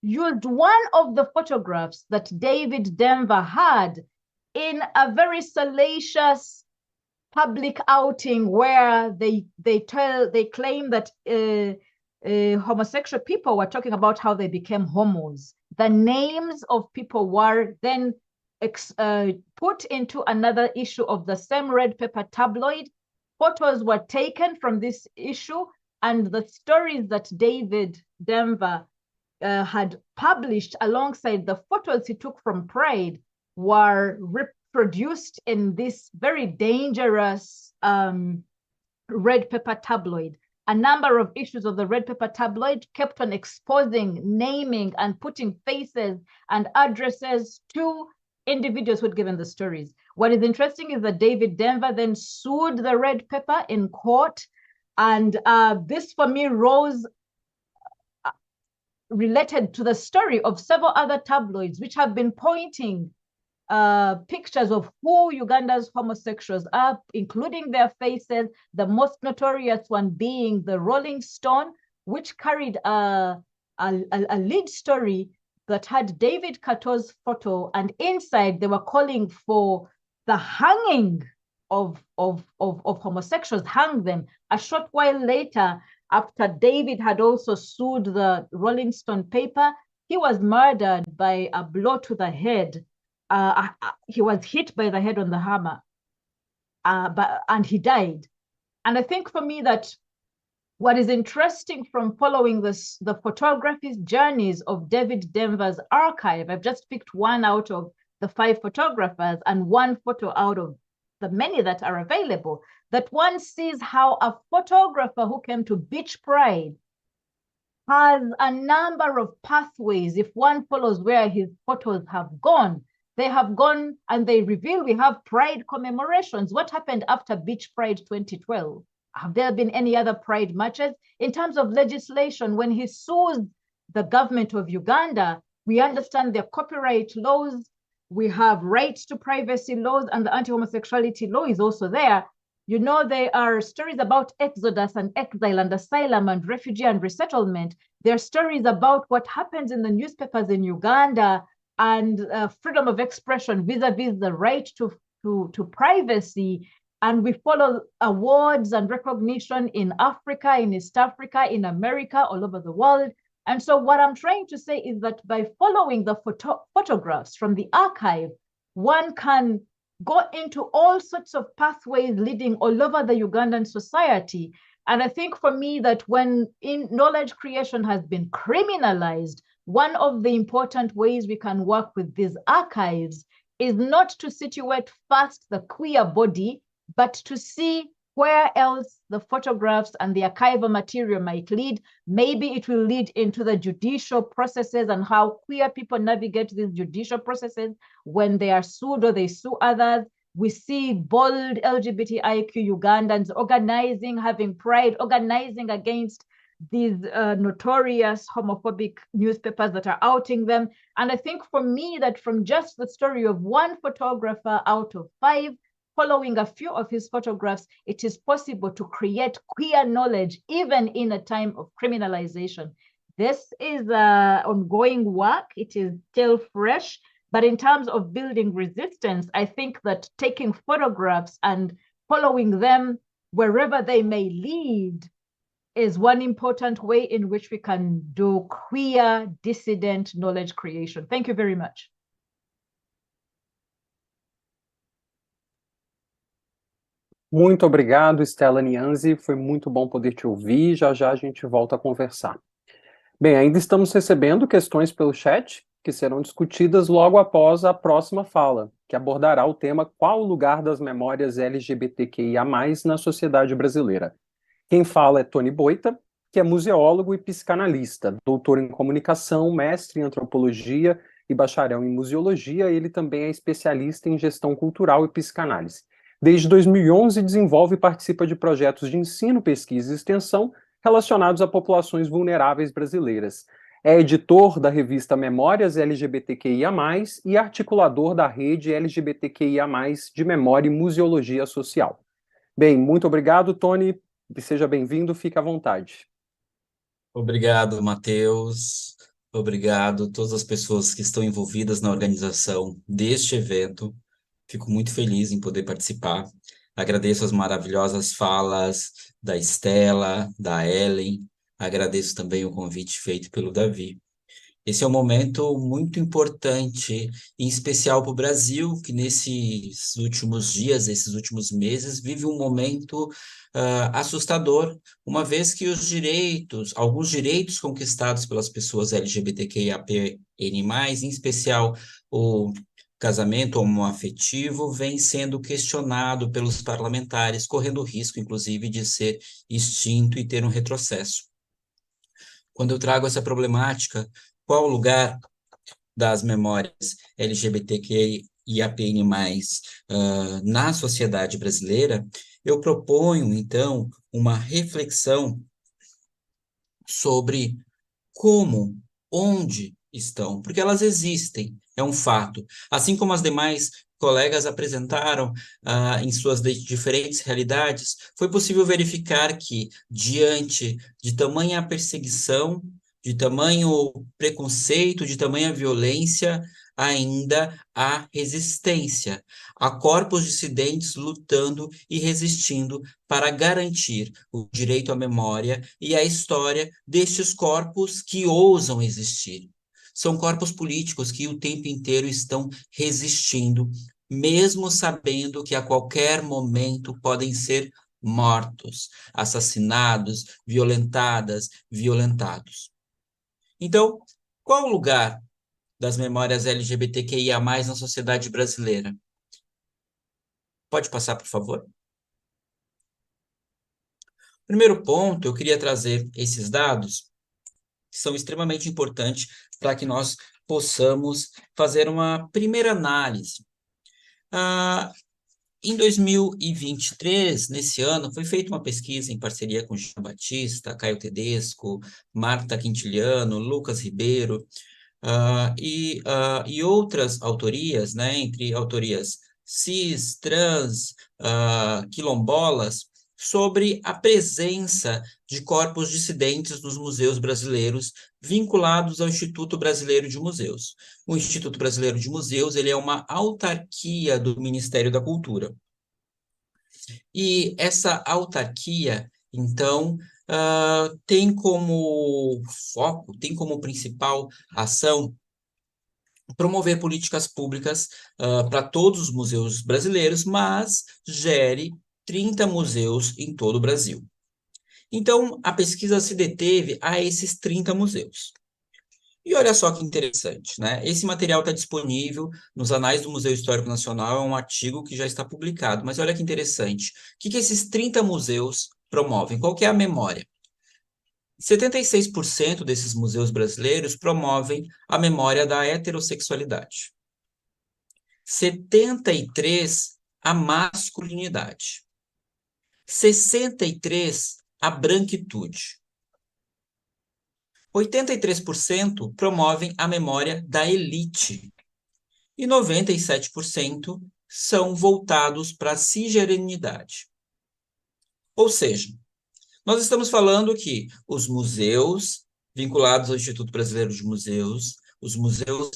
used one of the photographs that David Denver had in a very salacious public outing where they claim that homosexual people were talking about how they became homos. The names of people were then put into another issue of the same red paper tabloid. Photos were taken from this issue, and the stories that David Denver had published alongside the photos he took from Pride were reproduced in this very dangerous red paper tabloid. A number of issues of the red paper tabloid kept on exposing, naming, and putting faces and addresses to individuals who had given the stories. What is interesting is that David Denver then sued the red paper in court. And this, for me, rose related to the story of several other tabloids, which have been pointing pictures of who Uganda's homosexuals are, including their faces, the most notorious one being the Rolling Stone, which carried a a lead story that had David Kato's photo, and inside they were calling for the hanging of homosexuals, hang them. A short while later, after David had also sued the Rolling Stone paper, he was murdered by a blow to the head. He was hit by the head on the hammer, and he died. And I think for me that what is interesting from following the photography journeys of David Denver's archive, I've just picked one out of the 5 photographers and one photo out of the many that are available, that one sees how a photographer who came to Beach Pride has a number of pathways. If one follows where his photos have gone, they have gone and they reveal we have Pride commemorations. What happened after Beach Pride 2012? Have there been any other Pride marches? In terms of legislation, when he sues the government of Uganda, we understand their copyright laws, we have rights to privacy laws, and the anti-homosexuality law is also there. You know, there are stories about exodus and exile and asylum and refugee and resettlement. There are stories about what happens in the newspapers in Uganda and freedom of expression vis-a-vis the right to privacy. And we follow awards and recognition in Africa, in East Africa, in America, all over the world. And so what I'm trying to say is that by following the photographs from the archive, one can go into all sorts of pathways leading all over the Ugandan society. And I think for me that when knowledge creation has been criminalized, one of the important ways we can work with these archives is not to situate first the queer body, but to see where else the photographs and the archival material might lead. Maybe it will lead into the judicial processes and how queer people navigate these judicial processes when they are sued or they sue others. We see bold LGBTIQ Ugandans organizing, having pride, organizing against these notorious homophobic newspapers that are outing them. And I think for me that from just the story of one photographer out of 5, following a few of his photographs, it is possible to create queer knowledge even in a time of criminalization. This is ongoing work. It is still fresh, but in terms of building resistance, I think that taking photographs and following them wherever they may lead is one important way in which we can do queer dissident knowledge creation. Thank you very much. Muito obrigado, Stella Nyanzi. Foi muito bom poder te ouvir. Já já a gente volta a conversar. Bem, ainda estamos recebendo questões pelo chat, que serão discutidas logo após a próxima fala, que abordará o tema Qual o lugar das memórias LGBTQIA+, na sociedade brasileira. Quem fala é Tony Boita, que é museólogo e psicanalista, doutor em comunicação, mestre em antropologia e bacharel em museologia. Ele também é especialista em gestão cultural e psicanálise. Desde 2011, desenvolve e participa de projetos de ensino, pesquisa e extensão relacionados a populações vulneráveis brasileiras. É editor da revista Memórias LGBTQIA+, e articulador da rede LGBTQIA+, de Memória e Museologia Social. Bem, muito obrigado, Tony. Seja bem-vindo, fique à vontade. Obrigado, Matheus. Obrigado a todas as pessoas que estão envolvidas na organização deste evento. Fico muito feliz em poder participar. Agradeço as maravilhosas falas da Stella, da Ellen. Agradeço também o convite feito pelo Davi. Esse é um momento muito importante, em especial para o Brasil, que nesses últimos dias, esses últimos meses, vive um momento assustador, uma vez que alguns direitos conquistados pelas pessoas LGBTQIAPN+, em especial o casamento homoafetivo, vem sendo questionado pelos parlamentares, correndo risco, inclusive, de ser extinto e ter um retrocesso. Quando eu trago essa problemática, qual o lugar das memórias LGBTQIAPN+, na sociedade brasileira, eu proponho, então, uma reflexão sobre como, onde estão, porque elas existem, é um fato. Assim como as demais colegas apresentaram em suas diferentes realidades, foi possível verificar que, diante de tamanha perseguição, de tamanho preconceito, de tamanha violência, ainda há resistência. Há corpos dissidentes lutando e resistindo para garantir o direito à memória e à história destes corpos que ousam existir. São corpos políticos que o tempo inteiro estão resistindo, mesmo sabendo que a qualquer momento podem ser mortos, assassinados, violentados. Então, qual o lugar das memórias LGBTQIA+, na sociedade brasileira? Pode passar, por favor? Primeiro ponto, eu queria trazer esses dados, que são extremamente importantes para que nós possamos fazer uma primeira análise. Em 2023, nesse ano, foi feita uma pesquisa em parceria com Jean Batista, Caio Tedesco, Marta Quintiliano, Lucas Ribeiro, e outras autorias, né, entre autorias cis, trans, quilombolas, sobre a presença de corpos dissidentes nos museus brasileiros vinculados ao Instituto Brasileiro de Museus. O Instituto Brasileiro de Museus, ele é uma autarquia do Ministério da Cultura. E essa autarquia, então, tem como foco, tem como principal ação promover políticas públicas para todos os museus brasileiros, mas gere 30 museus em todo o Brasil. Então, a pesquisa se deteve a esses 30 museus. E olha só que interessante, né? Esse material está disponível nos Anais do Museu Histórico Nacional, é um artigo que já está publicado, mas olha que interessante. O que esses 30 museus promovem? Qual que é a memória? 76% desses museus brasileiros promovem a memória da heterossexualidade. 73% a masculinidade. 63% a branquitude. 83% promovem a memória da elite. E 97% são voltados para a cisgerenidade. Ou seja, nós estamos falando que os museus vinculados ao Instituto Brasileiro de Museus, os museus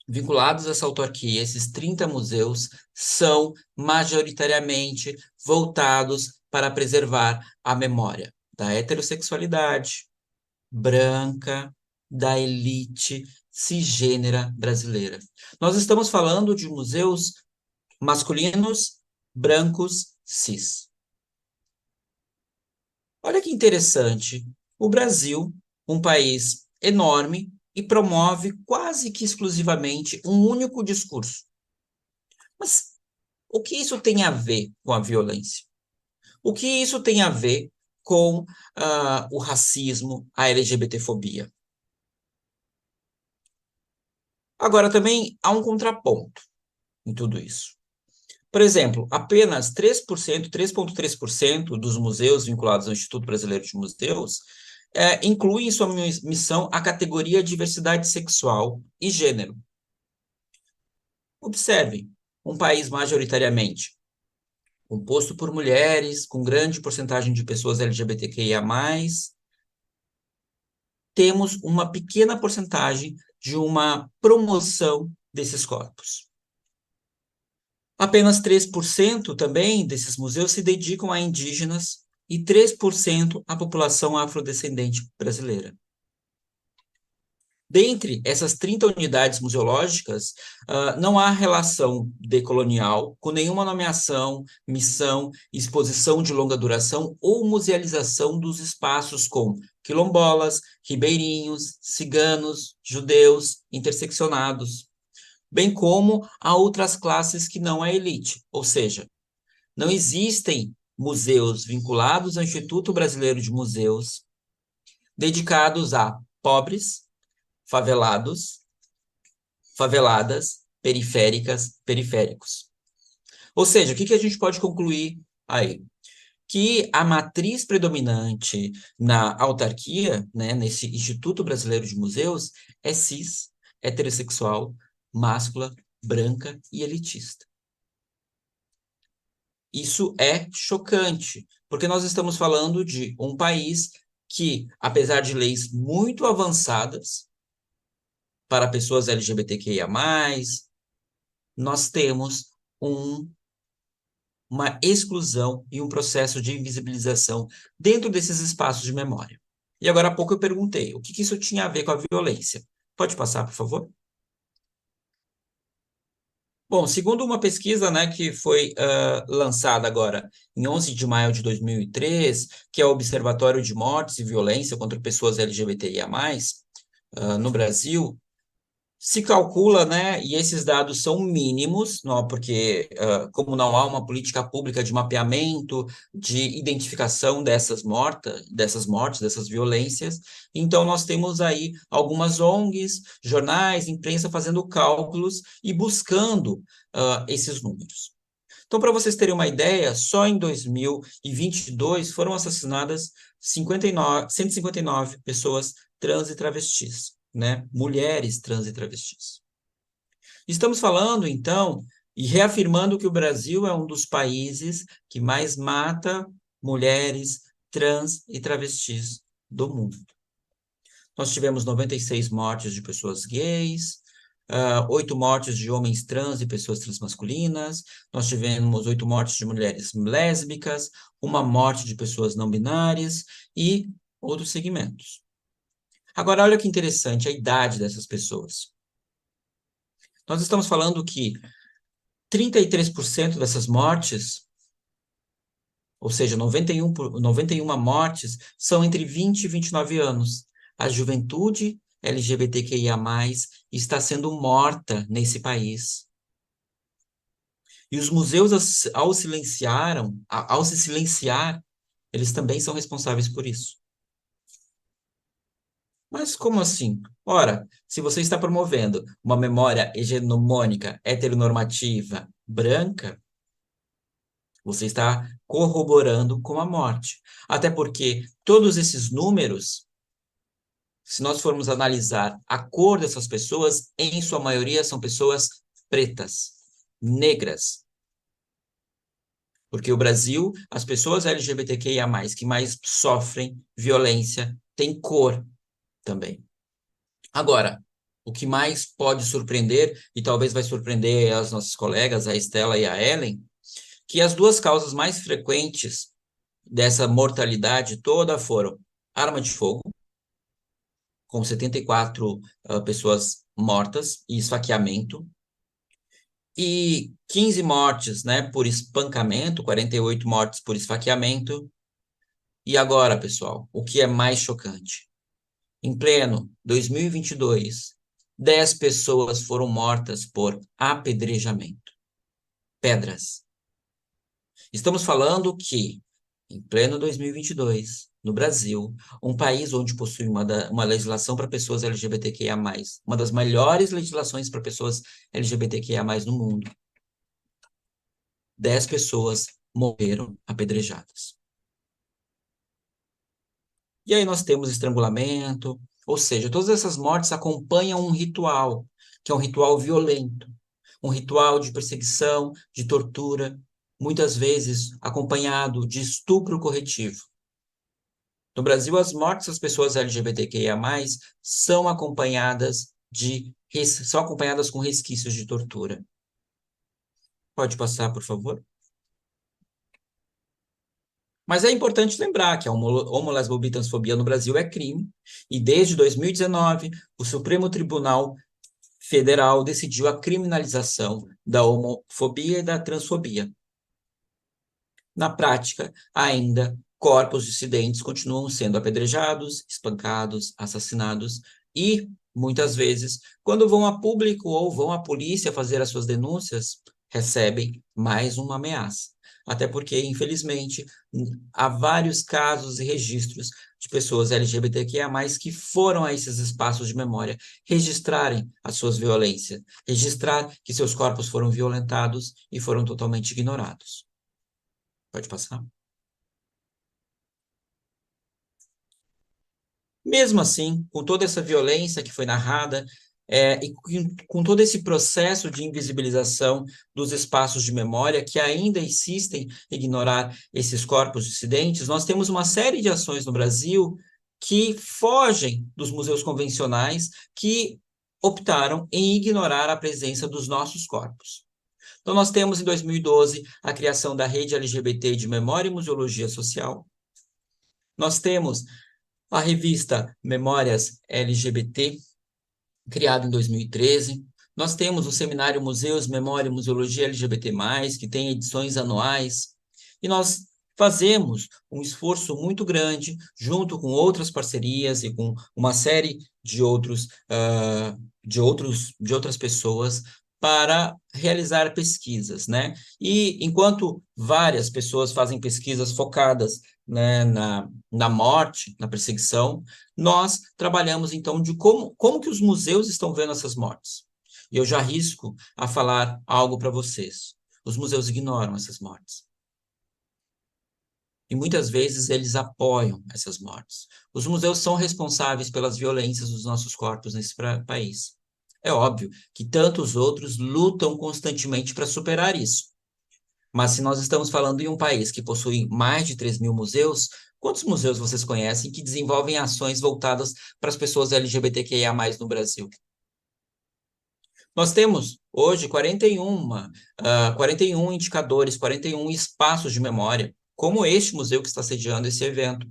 vinculados a essa autarquia, esses 30 museus, são majoritariamente voltados para preservar a memória da heterossexualidade, branca, da elite cisgênera brasileira. Nós estamos falando de museus masculinos, brancos, cis. Olha que interessante, o Brasil, um país enorme, e promove quase que exclusivamente um único discurso. Mas o que isso tem a ver com a violência? O que isso tem a ver com o racismo, a LGBTfobia? Agora, também há um contraponto em tudo isso. Por exemplo, apenas 3%, 3,3% dos museus vinculados ao Instituto Brasileiro de Museus incluem em sua missão a categoria diversidade sexual e gênero. Observem, um país majoritariamente composto por mulheres, com grande porcentagem de pessoas LGBTQIA+, temos uma pequena porcentagem de uma promoção desses corpos. Apenas 3% também desses museus se dedicam a indígenas e 3% à população afrodescendente brasileira. Dentre essas 30 unidades museológicas, não há relação decolonial com nenhuma nomeação, missão, exposição de longa duração ou musealização dos espaços com quilombolas, ribeirinhos, ciganos, judeus, interseccionados, bem como a outras classes que não a elite, ou seja, não existem museus vinculados ao Instituto Brasileiro de Museus dedicados a pobres, favelados, faveladas, periféricas, periféricos. Ou seja, o que a gente pode concluir aí? Que a matriz predominante na autarquia, né, nesse Instituto Brasileiro de Museus, é cis, heterossexual, máscula, branca e elitista. Isso é chocante, porque nós estamos falando de um país que, apesar de leis muito avançadas para pessoas LGBTQIA+, nós temos uma exclusão e um processo de invisibilização dentro desses espaços de memória. E agora há pouco eu perguntei, o que isso tinha a ver com a violência? Pode passar, por favor? Bom, segundo uma pesquisa, né, que foi lançada agora em 11 de maio de 2003, que é o Observatório de Mortes e Violência contra Pessoas LGBTIA+, no Brasil, se calcula, né, e esses dados são mínimos, não, porque como não há uma política pública de mapeamento, de identificação dessas mortes, dessas violências, então nós temos aí algumas ONGs, jornais, imprensa fazendo cálculos e buscando esses números. Então, para vocês terem uma ideia, só em 2022 foram assassinadas 159 pessoas trans e travestis, né? Mulheres trans e travestis. Estamos falando, então, e reafirmando que o Brasil é um dos países que mais mata mulheres trans e travestis do mundo. Nós tivemos 96 mortes de pessoas gays, 8 mortes de homens trans e pessoas transmasculinas, nós tivemos 8 mortes de mulheres lésbicas, 1 morte de pessoas não binárias e outros segmentos. Agora, olha que interessante a idade dessas pessoas. Nós estamos falando que 33% dessas mortes, ou seja, 91 mortes, são entre 20 e 29 anos. A juventude LGBTQIA+, está sendo morta nesse país. E os museus, ao se silenciar, eles também são responsáveis por isso. Mas como assim? Ora, se você está promovendo uma memória hegemônica, heteronormativa, branca, você está corroborando com a morte. Até porque todos esses números, se nós formos analisar a cor dessas pessoas, em sua maioria são pessoas pretas, negras. Porque o Brasil, as pessoas LGBTQIA+, que mais sofrem violência, têm cor também. Agora, o que mais pode surpreender, e talvez vai surpreender as nossas colegas, a Estela e a Ellen, que as 2 causas mais frequentes dessa mortalidade toda foram arma de fogo, com 74 pessoas mortas, e esfaqueamento, e 15 mortes, né, por espancamento, 48 mortes por esfaqueamento. E agora, pessoal, o que é mais chocante? Em pleno 2022, 10 pessoas foram mortas por apedrejamento. Pedras. Estamos falando que, em pleno 2022, no Brasil, um país onde possui uma legislação para pessoas LGBTQIA+, uma das melhores legislações para pessoas LGBTQIA+, no mundo, 10 pessoas morreram apedrejadas. E aí nós temos estrangulamento, ou seja, todas essas mortes acompanham um ritual, que é um ritual violento, um ritual de perseguição, de tortura, muitas vezes acompanhado de estupro corretivo. No Brasil, as mortes das pessoas LGBTQIA+, são acompanhadas com resquícios de tortura. Pode passar, por favor? Mas é importante lembrar que a homo-lesbo-bi-transfobia no Brasil é crime, e desde 2019, o Supremo Tribunal Federal decidiu a criminalização da homofobia e da transfobia. Na prática, ainda, corpos dissidentes continuam sendo apedrejados, espancados, assassinados, e, muitas vezes, quando vão a público ou vão à polícia fazer as suas denúncias, recebem mais uma ameaça. Até porque, infelizmente, há vários casos e registros de pessoas LGBTQIA+, que foram a esses espaços de memória registrarem as suas violências, registrar que seus corpos foram violentados e foram totalmente ignorados. Pode passar. Mesmo assim, com toda essa violência que foi narrada, e com todo esse processo de invisibilização dos espaços de memória que ainda insistem em ignorar esses corpos dissidentes, nós temos uma série de ações no Brasil que fogem dos museus convencionais, que optaram em ignorar a presença dos nossos corpos. Então, nós temos, em 2012, a criação da Rede LGBT de Memória e Museologia Social. Nós temos a revista Memórias LGBT, criada em 2013. Nós temos o Seminário Museus, Memória e Museologia LGBT+, que tem edições anuais. E nós fazemos um esforço muito grande, junto com outras parcerias e com uma série de outras pessoas, para realizar pesquisas, né? E enquanto várias pessoas fazem pesquisas focadas, né, na morte, na perseguição, nós trabalhamos, então, de como que os museus estão vendo essas mortes. E eu já arrisco a falar algo para vocês. Os museus ignoram essas mortes. E muitas vezes eles apoiam essas mortes. Os museus são responsáveis pelas violências dos nossos corpos nesse país. É óbvio que tantos outros lutam constantemente para superar isso. Mas se nós estamos falando em um país que possui mais de 3.000 museus, quantos museus vocês conhecem que desenvolvem ações voltadas para as pessoas LGBTQIA+, no Brasil? Nós temos hoje 41 indicadores, 41 espaços de memória, como este museu que está sediando esse evento,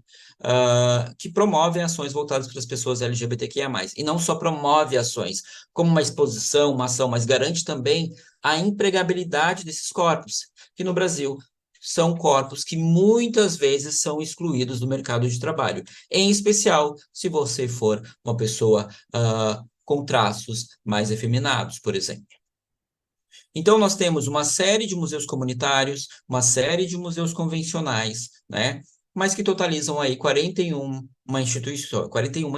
que promovem ações voltadas para as pessoas LGBTQIA+. E não só promove ações, como uma exposição, uma ação, mas garante também a empregabilidade desses corpos, que no Brasil são corpos que muitas vezes são excluídos do mercado de trabalho, em especial se você for uma pessoa com traços mais efeminados, por exemplo. Então, nós temos uma série de museus comunitários, uma série de museus convencionais, né? Mas que totalizam aí 41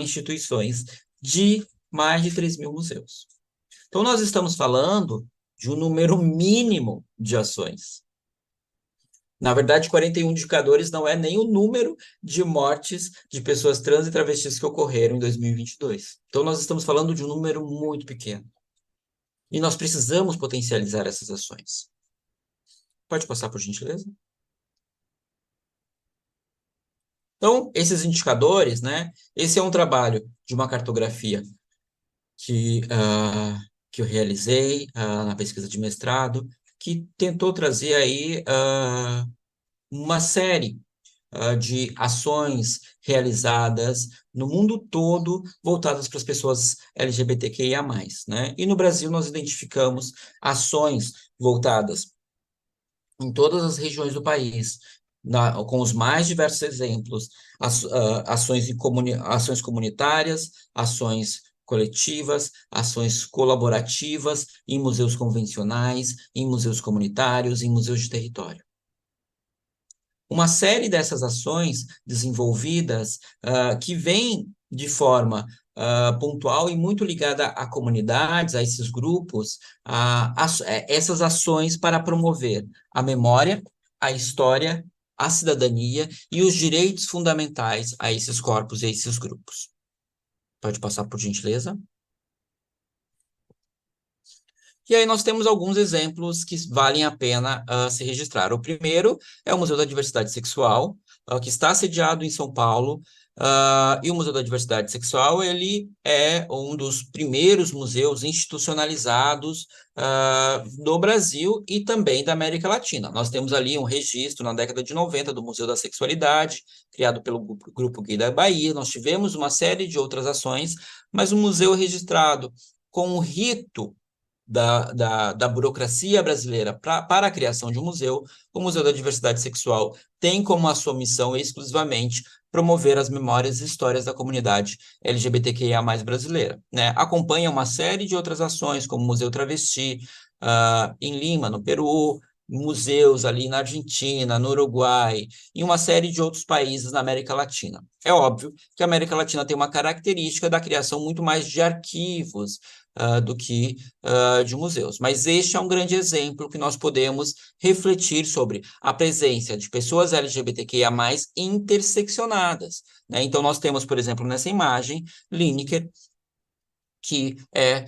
instituições de mais de 3.000 museus. Então, nós estamos falando de um número mínimo de ações. Na verdade, 41 indicadores não é nem o número de mortes de pessoas trans e travestis que ocorreram em 2022. Então, nós estamos falando de um número muito pequeno. E nós precisamos potencializar essas ações. Pode passar, por gentileza? Então, esses indicadores, né? Esse é um trabalho de uma cartografia que eu realizei na pesquisa de mestrado, que tentou trazer aí uma série de ações realizadas no mundo todo voltadas para as pessoas LGBTQIA+, né? E no Brasil nós identificamos ações voltadas em todas as regiões do país, com os mais diversos exemplos, ações comunitárias, ações coletivas, ações colaborativas em museus convencionais, em museus comunitários, em museus de território. Uma série dessas ações desenvolvidas que vêm de forma pontual e muito ligada a comunidades, a esses grupos, essas ações para promover a memória, a história, a cidadania e os direitos fundamentais a esses corpos e a esses grupos. Pode passar, por gentileza. E aí nós temos alguns exemplos que valem a pena se registrar. O primeiro é o Museu da Diversidade Sexual, que está sediado em São Paulo, e o Museu da Diversidade Sexual, ele é um dos primeiros museus institucionalizados no Brasil e também da América Latina. Nós temos ali um registro na década de 90 do Museu da Sexualidade, criado pelo Grupo Gay da Bahia. Nós tivemos uma série de outras ações, mas o museu registrado com o rito da burocracia brasileira para a criação de um museu, o Museu da Diversidade Sexual tem como a sua missão exclusivamente promover as memórias e histórias da comunidade LGBTQIA+ brasileira, né? Acompanha uma série de outras ações, como o Museu Travesti, em Lima, no Peru, museus ali na Argentina, no Uruguai, e uma série de outros países na América Latina. É óbvio que a América Latina tem uma característica da criação muito mais de arquivos, do que de museus. Mas este é um grande exemplo que nós podemos refletir sobre a presença de pessoas LGBTQIA+ interseccionadas, né? Então, nós temos, por exemplo, nessa imagem, Lineker, que é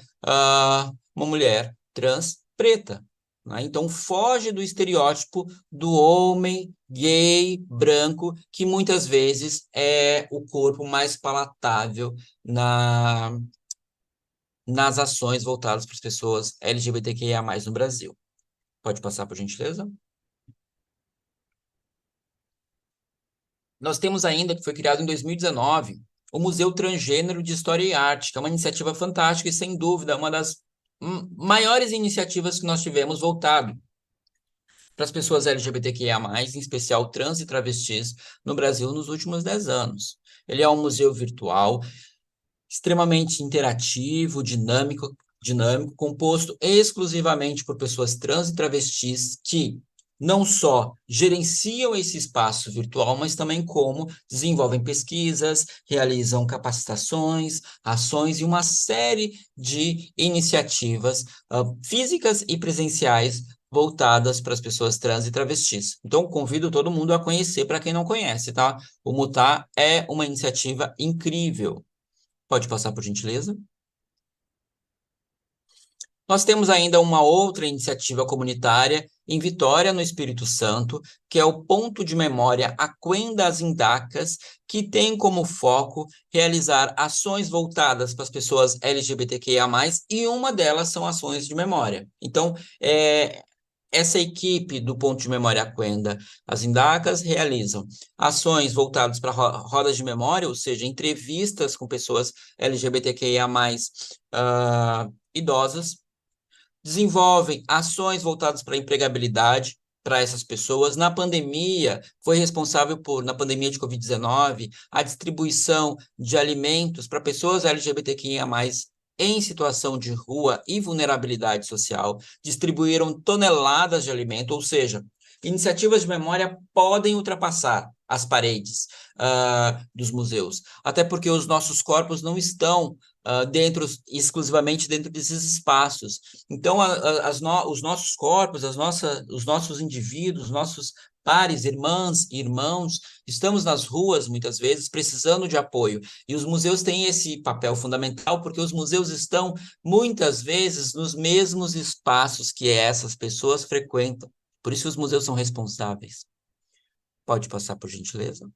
uma mulher trans preta, né? Então, foge do estereótipo do homem gay, branco, que muitas vezes é o corpo mais palatável nas ações voltadas para as pessoas LGBTQIA+, no Brasil. Pode passar, por gentileza? Nós temos ainda, que foi criado em 2019, o Museu Transgênero de História e Arte, que é uma iniciativa fantástica e, sem dúvida, uma das maiores iniciativas que nós tivemos voltado para as pessoas LGBTQIA+, em especial trans e travestis, no Brasil nos últimos 10 anos. Ele é um museu virtual, extremamente interativo, dinâmico, composto exclusivamente por pessoas trans e travestis que não só gerenciam esse espaço virtual, mas também como desenvolvem pesquisas, realizam capacitações, ações e uma série de iniciativas físicas e presenciais voltadas para as pessoas trans e travestis. Então, convido todo mundo a conhecer, para quem não conhece, tá? O Motta é uma iniciativa incrível. Pode passar, por gentileza? Nós temos ainda uma outra iniciativa comunitária em Vitória, no Espírito Santo, que é o Ponto de Memória Aquém das Indacas, que tem como foco realizar ações voltadas para as pessoas LGBTQIA+, e uma delas são ações de memória. Então, essa equipe do Ponto de Memória Aquém das Indacas realizam ações voltadas para rodas de memória, ou seja, entrevistas com pessoas LGBTQIA+, idosas, desenvolvem ações voltadas para a empregabilidade para essas pessoas. Na pandemia, foi responsável por, na pandemia de Covid-19, a distribuição de alimentos para pessoas LGBTQIA+, em situação de rua e vulnerabilidade social, distribuíram toneladas de alimento, ou seja, iniciativas de memória podem ultrapassar as paredes dos museus, até porque os nossos corpos não estão exclusivamente dentro desses espaços. Então, os nossos corpos, os nossos indivíduos, nossos pares, irmãs, irmãos, estamos nas ruas, muitas vezes, precisando de apoio. E os museus têm esse papel fundamental, porque os museus estão, muitas vezes, nos mesmos espaços que essas pessoas frequentam. Por isso, os museus são responsáveis. Pode passar, por gentileza?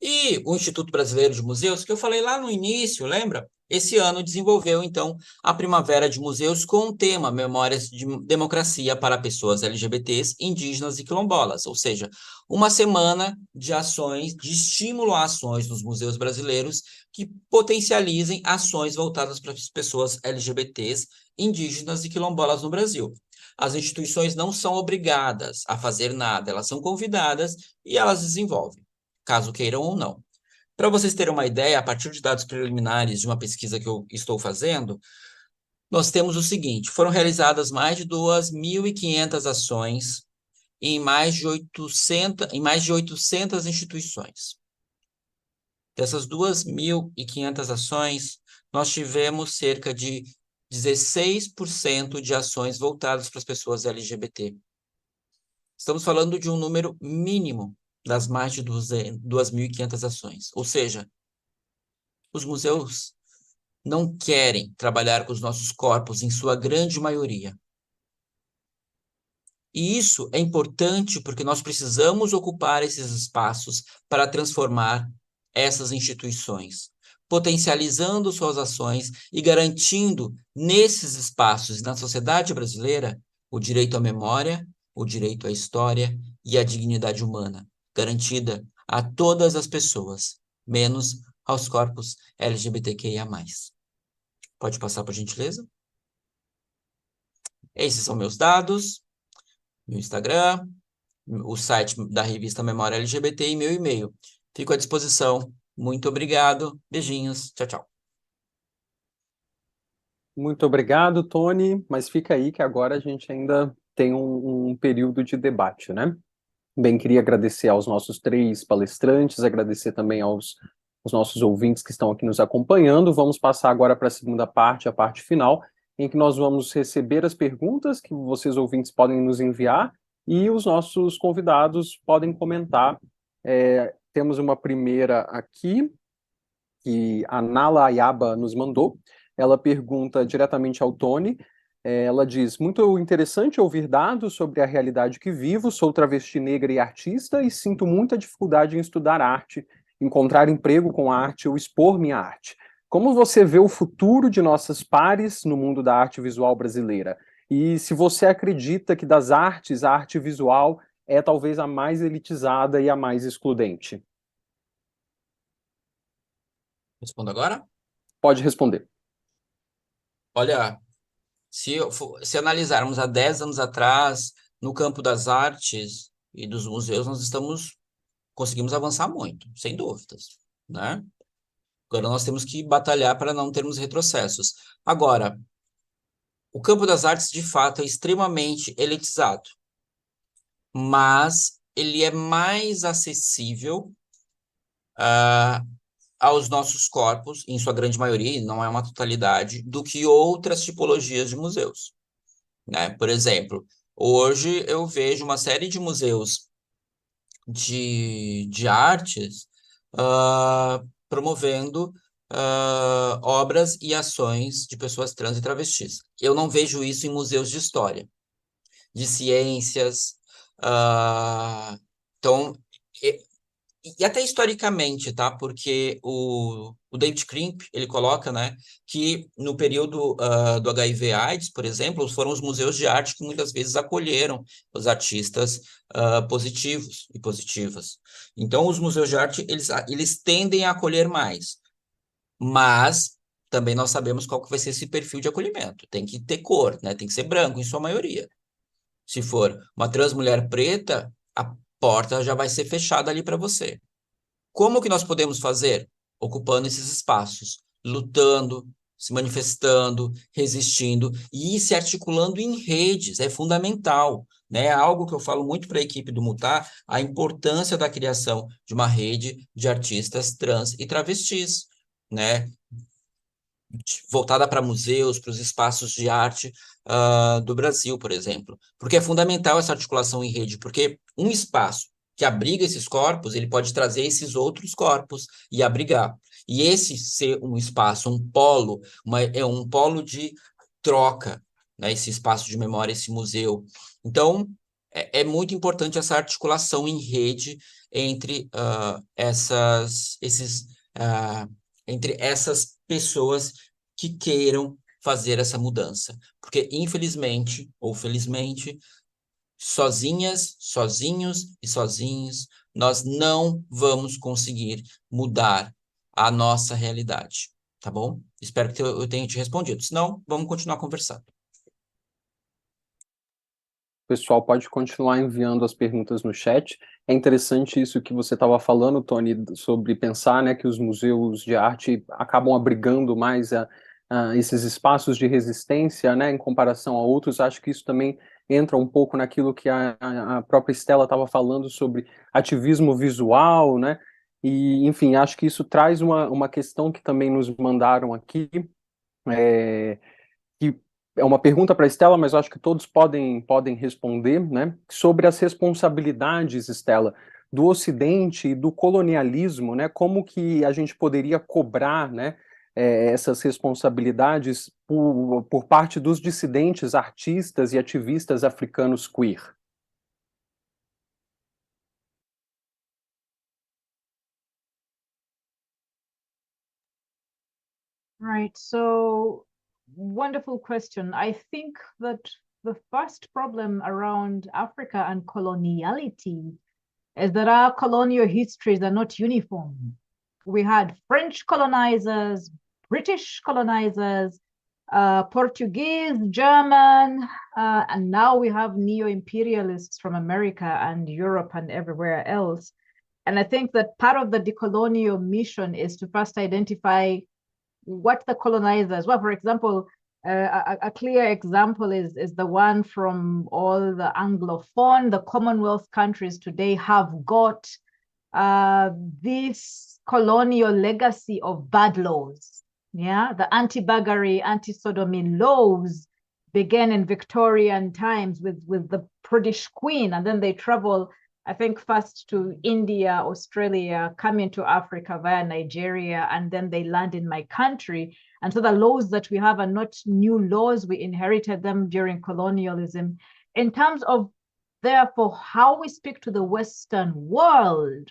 E o Instituto Brasileiro de Museus, que eu falei lá no início, lembra? Esse ano desenvolveu, então, a Primavera de Museus com o tema Memórias de Democracia para Pessoas LGBTs, Indígenas e Quilombolas, ou seja, uma semana de ações, de estímulo a ações nos museus brasileiros que potencializem ações voltadas para as pessoas LGBTs, indígenas e quilombolas no Brasil. As instituições não são obrigadas a fazer nada, elas são convidadas e elas desenvolvem, caso queiram ou não. Para vocês terem uma ideia, a partir de dados preliminares de uma pesquisa que eu estou fazendo, nós temos o seguinte: foram realizadas mais de 2.500 ações em mais de 800 instituições. Dessas 2.500 ações, nós tivemos cerca de 16% de ações voltadas para as pessoas LGBT. Estamos falando de um número mínimo das mais de 2.500 ações. Ou seja, os museus não querem trabalhar com os nossos corpos, em sua grande maioria. E isso é importante porque nós precisamos ocupar esses espaços para transformar essas instituições, potencializando suas ações e garantindo nesses espaços e na sociedade brasileira o direito à memória, o direito à história e à dignidade humana, garantida a todas as pessoas, menos aos corpos LGBTQIA+. Pode passar, por gentileza? Esses são meus dados, meu Instagram, o site da revista Memória LGBT e meu e-mail. Fico à disposição. Muito obrigado. Beijinhos. Tchau, tchau. Muito obrigado, Tony. Mas fica aí que agora a gente ainda tem um período de debate, né? Bem, queria agradecer aos nossos 3 palestrantes, agradecer também aos nossos ouvintes que estão aqui nos acompanhando. Vamos passar agora para a segunda parte, a parte final, em que nós vamos receber as perguntas que vocês ouvintes podem nos enviar e os nossos convidados podem comentar. Temos uma primeira aqui, que a Nala Ayaba nos mandou. Ela pergunta diretamente ao Tony, Ela diz, muito interessante ouvir dados sobre a realidade que vivo, sou travesti negra e artista e sinto muita dificuldade em estudar arte, encontrar emprego com arte ou expor minha arte. Como você vê o futuro de nossas pares no mundo da arte visual brasileira? E se você acredita que das artes, a arte visual é talvez a mais elitizada e a mais excludente? Respondo agora? Pode responder. Olha, se analisarmos há 10 anos atrás, no campo das artes e dos museus, nós conseguimos avançar muito, sem dúvidas, né? Agora nós temos que batalhar para não termos retrocessos. Agora, o campo das artes, de fato, é extremamente elitizado, mas ele é mais acessível aos nossos corpos, em sua grande maioria, não é uma totalidade, do que outras tipologias de museus, né? Por exemplo, hoje eu vejo uma série de museus de artes promovendo obras e ações de pessoas trans e travestis. Eu não vejo isso em museus de história, de ciências, então, e até historicamente, tá? Porque o David Crimp, ele coloca, né, que no período do HIV/AIDS, por exemplo, foram os museus de arte que muitas vezes acolheram os artistas positivos e positivas. Então, os museus de arte, eles tendem a acolher mais, mas também nós sabemos qual que vai ser esse perfil de acolhimento. Tem que ter cor, né? Tem que ser branco, em sua maioria. Se for uma trans mulher preta, a porta já vai ser fechada ali para você. Como que nós podemos fazer? Ocupando esses espaços, lutando, se manifestando, resistindo e se articulando em redes, é fundamental, né? Algo que eu falo muito para a equipe do Motta, a importância da criação de uma rede de artistas trans e travestis, né? Voltada para museus, para os espaços de arte do Brasil, por exemplo. Porque é fundamental essa articulação em rede, porque um espaço que abriga esses corpos, ele pode trazer esses outros corpos e abrigar. E esse ser um espaço, um polo, é um polo de troca, né? Esse espaço de memória, esse museu. Então, é muito importante essa articulação em rede entre entre essas pessoas que queiram fazer essa mudança. Porque, infelizmente, ou felizmente, sozinhas, sozinhos e sozinhos, nós não vamos conseguir mudar a nossa realidade, tá bom? Espero que eu tenha te respondido. Se não, vamos continuar conversando. O pessoal pode continuar enviando as perguntas no chat. É interessante isso que você estava falando, Tony, sobre pensar, né, que os museus de arte acabam abrigando mais esses espaços de resistência, né, em comparação a outros. Acho que isso também entra um pouco naquilo que a própria Stella estava falando sobre ativismo visual, né, e, enfim, acho que isso traz uma questão que também nos mandaram aqui, que é uma pergunta para a Stella, mas eu acho que todos podem responder, né, sobre as responsabilidades, Stella, do Ocidente e do colonialismo, né, como que a gente poderia cobrar, né, essas responsabilidades por parte dos dissidentes, artistas e ativistas africanos queer. Right, so wonderful question. I think that the first problem around Africa and coloniality is that our colonial histories are not uniform. We had French colonizers, British colonizers, Portuguese, German, and now we have neo-imperialists from America and Europe and everywhere else. And I think that part of the decolonial mission is to first identify what the colonizers were. For example, a clear example is the one from all the Anglophone, the Commonwealth countries today have got this colonial legacy of bad laws. Yeah, the anti-buggery, anti-sodomy laws began in Victorian times with the British Queen, and then they travel I think first to India, Australia, come into Africa via Nigeria, and then they land in my country. And so the laws that we have are not new laws. We inherited them during colonialism. In terms of, therefore, how we speak to the Western world,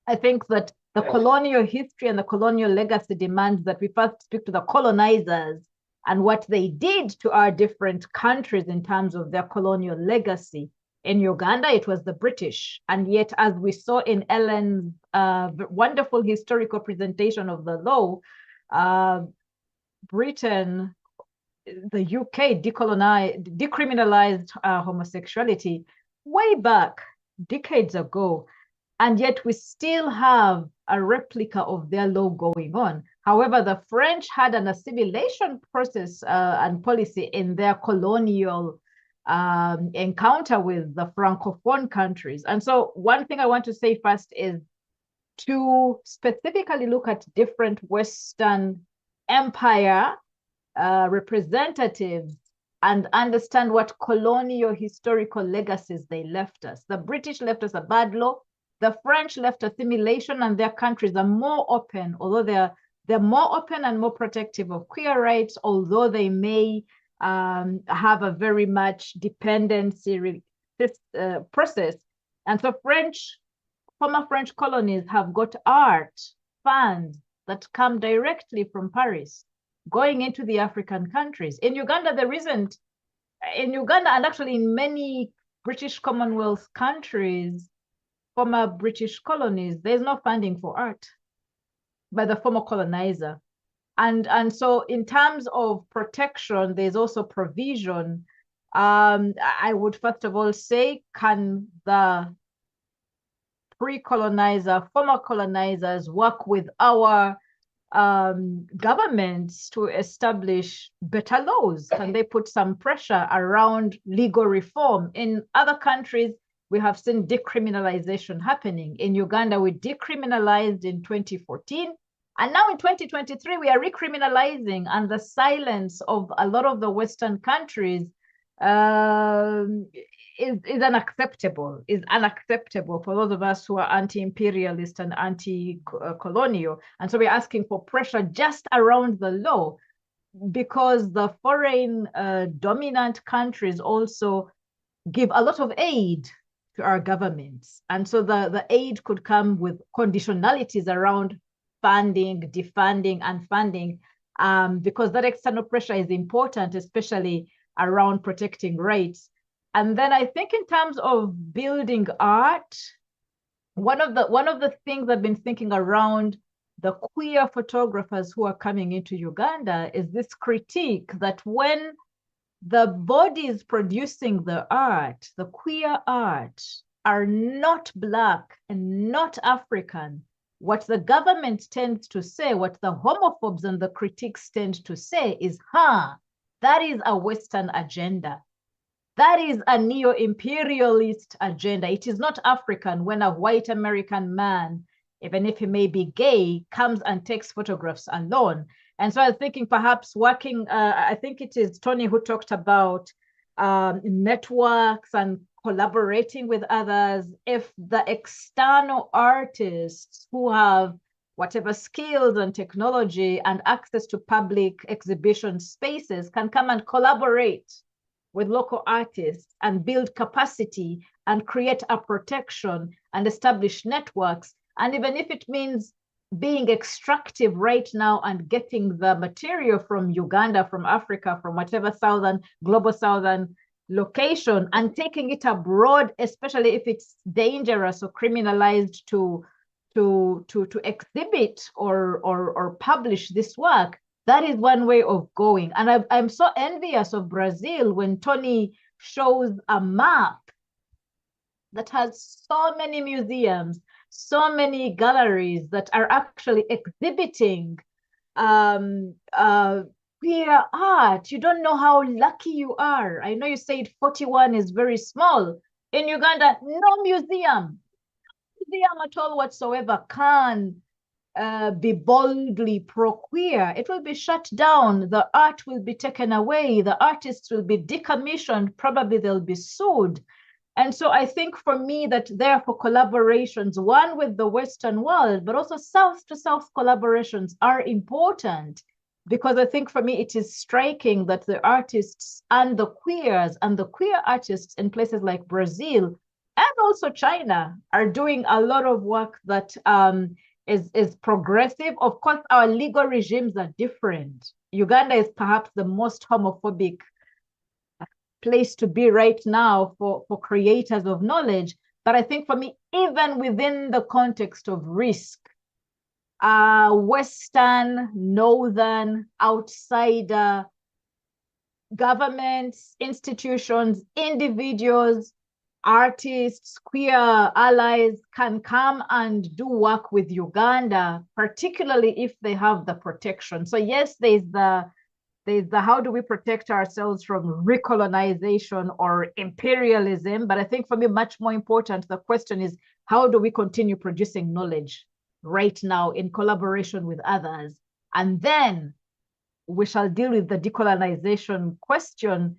I think that the colonial history and the colonial legacy demands that we first speak to the colonizers and what they did to our different countries in terms of their colonial legacy. In Uganda, it was the British. And yet, as we saw in Ellen's wonderful historical presentation of the law, Britain, the UK decriminalized homosexuality way back, decades ago. And yet we still have a replica of their law going on. However, the French had an assimilation process and policy in their colonial encounter with the Francophone countries. And so one thing I want to say first is to specifically look at different Western empire representatives and understand what colonial historical legacies they left us. The British left us a bad law. The French left assimilation, and their countries are more open, although they're more open and more protective of queer rights, although they may have a very much dependency process. And so former French colonies have got art, funds that come directly from Paris, going into the African countries. In Uganda, there isn't. In Uganda, and actually in many British Commonwealth countries, former British colonies, there's no funding for art by the former colonizer. And so in terms of protection, there's also provision. I would first of all say, can the pre-colonizer, former colonizers work with our governments to establish better laws? Can they put some pressure around legal reform? In other countries, we have seen decriminalization happening. In Uganda, we decriminalized in 2014. And now in 2023, we are recriminalizing, and the silence of a lot of the Western countries is unacceptable for those of us who are anti-imperialist and anti-colonial. And so we're asking for pressure just around the law, because the foreign dominant countries also give a lot of aid to our governments. And so the aid could come with conditionalities around funding, defunding, and funding, because that external pressure is important, especially around protecting rights. And then I think in terms of building art, one of the things I've been thinking around the queer photographers who are coming into Uganda is this critique that when the bodies producing the art, the queer art, are not Black and not African, what the government tends to say, what the homophobes and the critics tend to say is, that is a Western agenda. That is a neo-imperialist agenda. It is not African when a white American man, even if he may be gay, comes and takes photographs alone. And so I was thinking perhaps working, I think it is Tony who talked about networks and collaborating with others. If the external artists who have whatever skills and technology and access to public exhibition spaces can come and collaborate with local artists and build capacity and create a protection and establish networks. And even if it means being extractive right now and getting the material from Uganda, from Africa, from whatever global southern location, and taking it abroad, especially if it's dangerous or criminalized to exhibit or publish this work, that is one way of going. And I'm so envious of Brazil when Tony shows a map that has so many museums, so many galleries that are actually exhibiting queer art. You don't know how lucky you are. I know you said 41 is very small. In Uganda, no museum at all whatsoever can be boldly pro-queer. It will be shut down. The art will be taken away. The artists will be decommissioned. Probably they'll be sued. And so I think for me that therefore collaborations, one with the Western world, but also South to South collaborations are important, because I think for me it is striking that the artists and the queers and the queer artists in places like Brazil and also China are doing a lot of work that is progressive. Of course, our legal regimes are different. Uganda is perhaps the most homophobic place to be right now for creators of knowledge. But I think for me, even within the context of risk, Western, Northern, outsider, governments, institutions, individuals, artists, queer allies can come and do work with Uganda, particularly if they have the protection. So yes, there's the how do we protect ourselves from recolonization or imperialism? But I think for me, much more important, the question is, how do we continue producing knowledge right now in collaboration with others? And then we shall deal with the decolonization question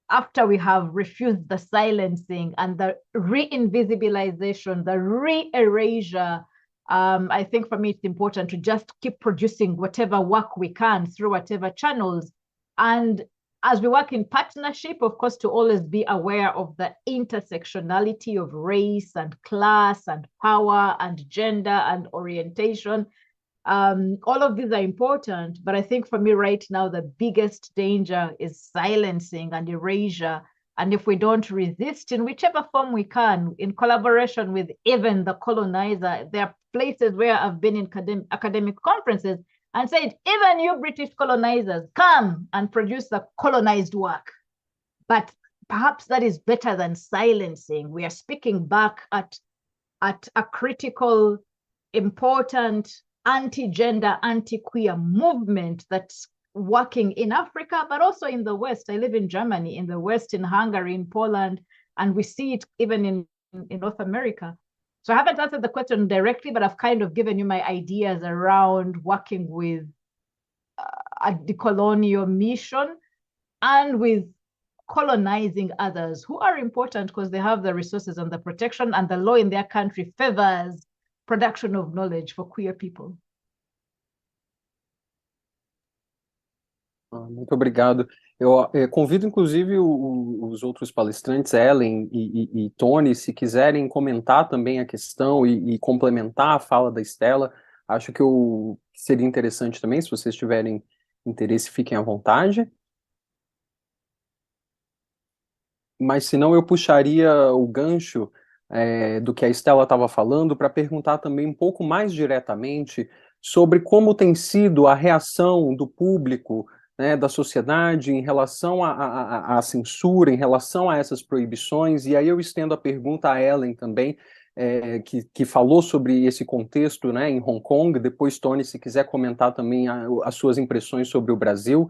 after we have refused the silencing and the re-invisibilization, the re-erasure. I think for me, it's important to just keep producing whatever work we can through whatever channels. And as we work in partnership, of course, to always be aware of the intersectionality of race and class and power and gender and orientation. All of these are important, but I think for me right now, the biggest danger is silencing and erasure. And if we don't resist in whichever form we can, in collaboration with even the colonizer, there are places where I've been in academic conferences and said, even you British colonizers, come and produce the colonized work. But perhaps that is better than silencing. We are speaking back at a critical, important, anti-gender, anti-queer movement that's working in Africa, but also in the West. I live in Germany, in the West, in Hungary, in Poland, and we see it even in North America. So I haven't answered the question directly, but I've kind of given you my ideas around working with a decolonial mission and with colonizing others who are important because they have the resources and the protection, and the law in their country favors production of knowledge for queer people. Muito obrigado. Eu convido, inclusive, os outros palestrantes, Ellen e Tony, se quiserem comentar também a questão e complementar a fala da Stella. Acho que seria interessante também, se vocês tiverem interesse, fiquem à vontade. Mas, se não, eu puxaria o gancho do que a Stella estava falando para perguntar também um pouco mais diretamente sobre como tem sido a reação do público, né, da sociedade em relação à censura, em relação a essas proibições. E aí eu estendo a pergunta a Ellen também, que falou sobre esse contexto, né, em Hong Kong. Depois, Tony, se quiser comentar também as suas impressões sobre o Brasil.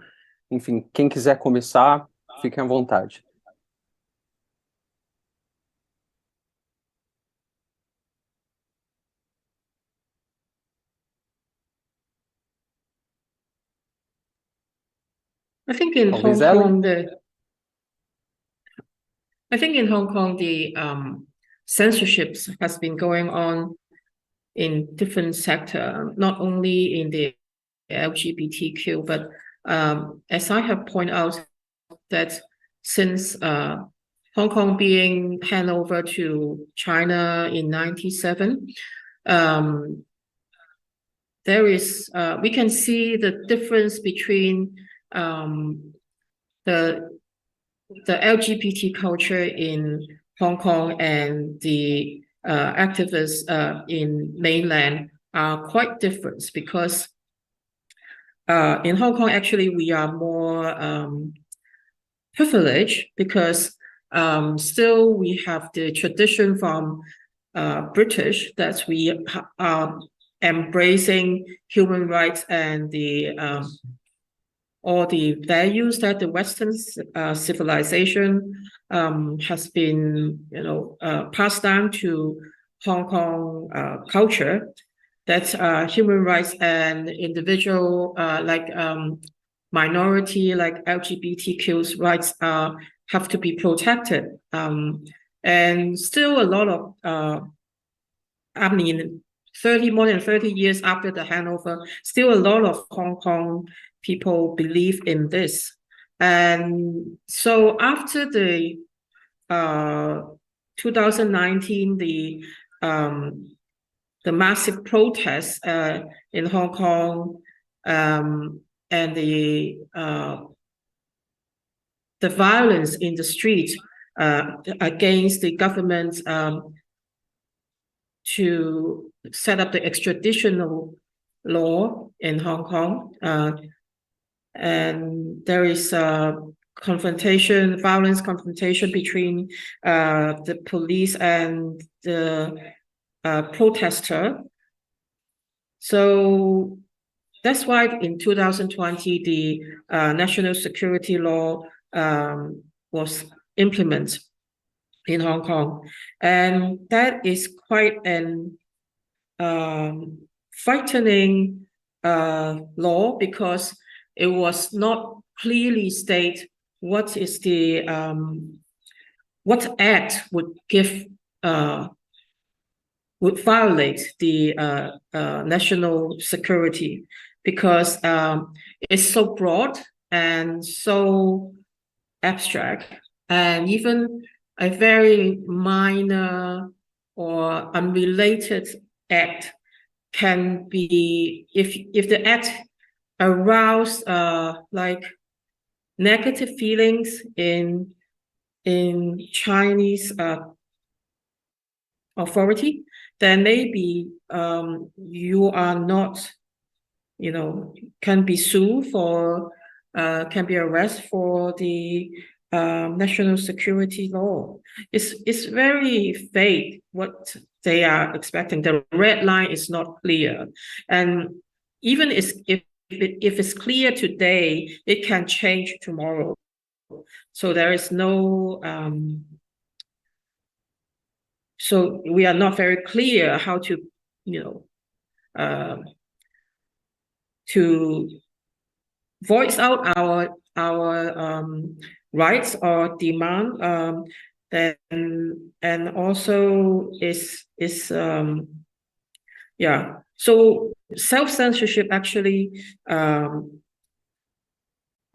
Enfim, quem quiser começar, fiquem à vontade. I think in Hong Kong, the censorships has been going on in different sectors, not only in the LGBTQ, but as I have pointed out, that since Hong Kong being handed over to China in 1997, there is we can see the difference between the LGBT culture in Hong Kong and the activists in mainland are quite different, because in Hong Kong, actually, we are more privileged, because still we have the tradition from British that we are embracing human rights and the all the values that the Western civilization has been, passed down to Hong Kong culture. That human rights and individual, minority, like LGBTQ's rights, have to be protected. And still a lot of, more than 30 years after the handover, still a lot of Hong Kong people believe in this. And so after the 2019, the massive protests in Hong Kong, and the violence in the streets against the government to set up the extraditional law in Hong Kong, and there is violence confrontation between the police and the protester. So that's why in 2020 the national security law was implemented in Hong Kong, and that is quite an frightening law, because it was not clearly stated what is the what act would violate the national security, because it's so broad and so abstract, and even a very minor or unrelated act can be, if the act arouse like negative feelings in Chinese authority, then maybe you are not, can be sued for, can be arrested for the national security law. It's very vague what they are expecting. The red line is not clear, and even if it's clear today, it can change tomorrow. So there is no so we are not very clear how to to voice out our rights or demand, and also so self-censorship actually,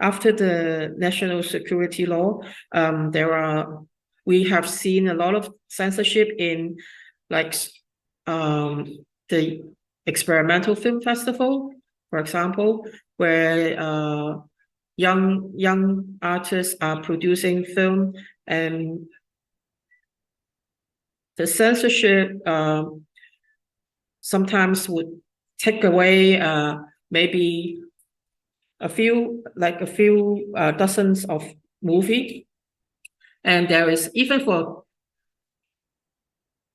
after the national security law, we have seen a lot of censorship in like the experimental film festival, for example, where young artists are producing film, and the censorship sometimes would take away maybe a few dozens of movies. And there is, even for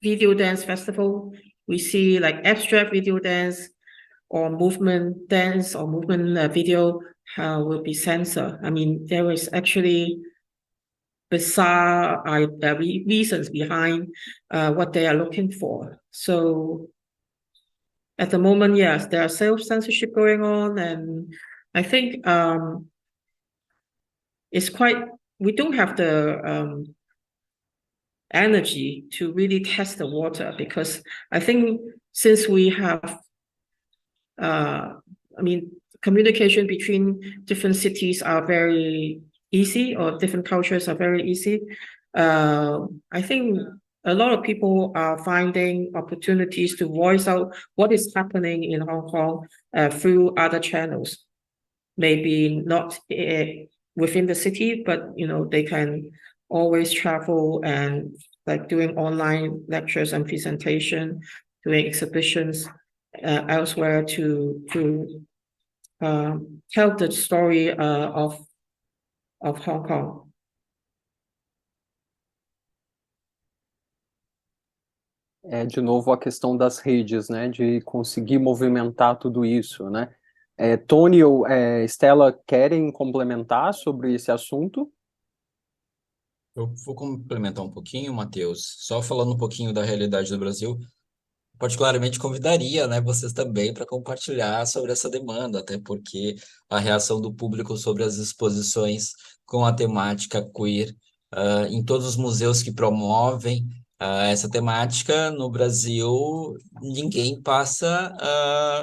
video dance festival, we see like abstract video dance or movement dance or movement video will be censored. I mean, there is actually bizarre reasons behind what they are looking for. So at the moment, yes, there are self-censorship going on, and I think it's quite, we don't have the energy to really test the water, because I think since we have, communication between different cities are very easy, or different cultures are very easy. I think a lot of people are finding opportunities to voice out what is happening in Hong Kong through other channels. Maybe not within the city, but they can always travel and like doing online lectures and presentation, doing exhibitions elsewhere to tell the story of Hong Kong. De novo, a questão das redes, né, de conseguir movimentar tudo isso, né? Tony ou Stella querem complementar sobre esse assunto? Eu vou complementar um pouquinho, Matheus, só falando um pouquinho da realidade do Brasil. Particularmente convidaria, né, vocês também para compartilhar sobre essa demanda, até porque a reação do público sobre as exposições com a temática queer em todos os museus que promovem essa temática, no Brasil, ninguém passa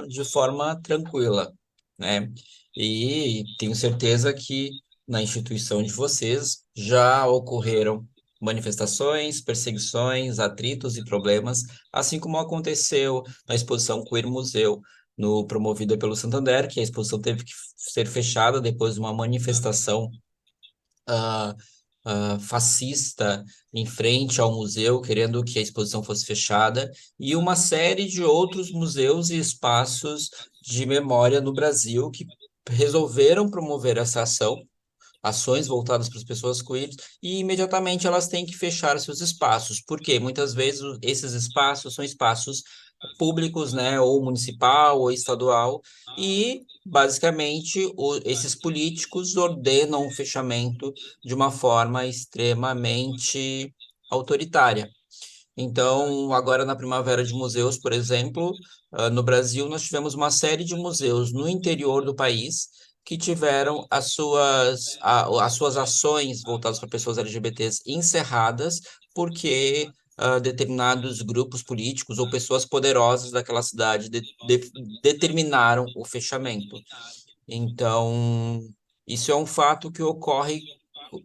de forma tranquila, né? E tenho certeza que na instituição de vocês já ocorreram manifestações, perseguições, atritos e problemas, assim como aconteceu na exposição Queer Museu, promovida pelo Santander, que a exposição teve que ser fechada depois de uma manifestação fascista em frente ao museu, querendo que a exposição fosse fechada, e uma série de outros museus e espaços de memória no Brasil que resolveram promover essa ação, ações voltadas para as pessoas queer, e imediatamente elas têm que fechar seus espaços, porque muitas vezes esses espaços são espaços públicos, né, ou municipal ou estadual, e basicamente esses políticos ordenam o fechamento de uma forma extremamente autoritária. Então, agora na Primavera de Museus, por exemplo, no Brasil, nós tivemos uma série de museus no interior do país que tiveram as suas ações voltadas para pessoas LGBTs encerradas, porque determinados grupos políticos ou pessoas poderosas daquela cidade determinaram o fechamento. Então, isso é um fato que ocorre,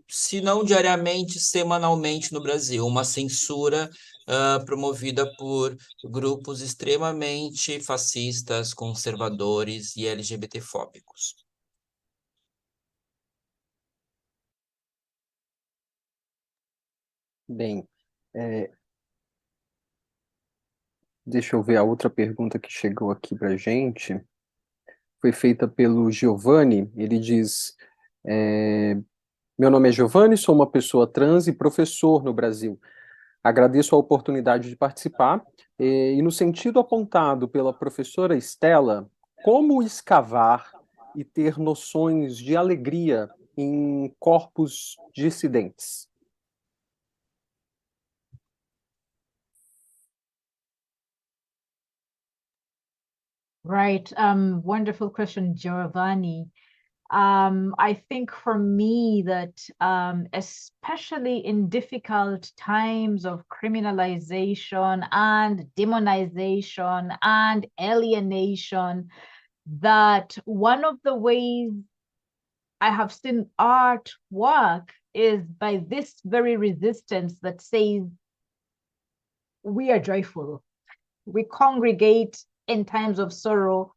se não diariamente, semanalmente no Brasil, uma censura promovida por grupos extremamente fascistas, conservadores e LGBTfóbicos. Bem, deixa eu ver a outra pergunta que chegou aqui para a gente. Foi feita pelo Giovanni. Ele diz: meu nome é Giovanni, sou uma pessoa trans e professor no Brasil. Agradeço a oportunidade de participar. E no sentido apontado pela professora Estela, como escavar e ter noções de alegria em corpos dissidentes? Right. Wonderful question, Giovanni. I think for me that especially in difficult times of criminalization and demonization and alienation, that one of the ways I have seen art work is by this very resistance that says, we are joyful. We congregate in times of sorrow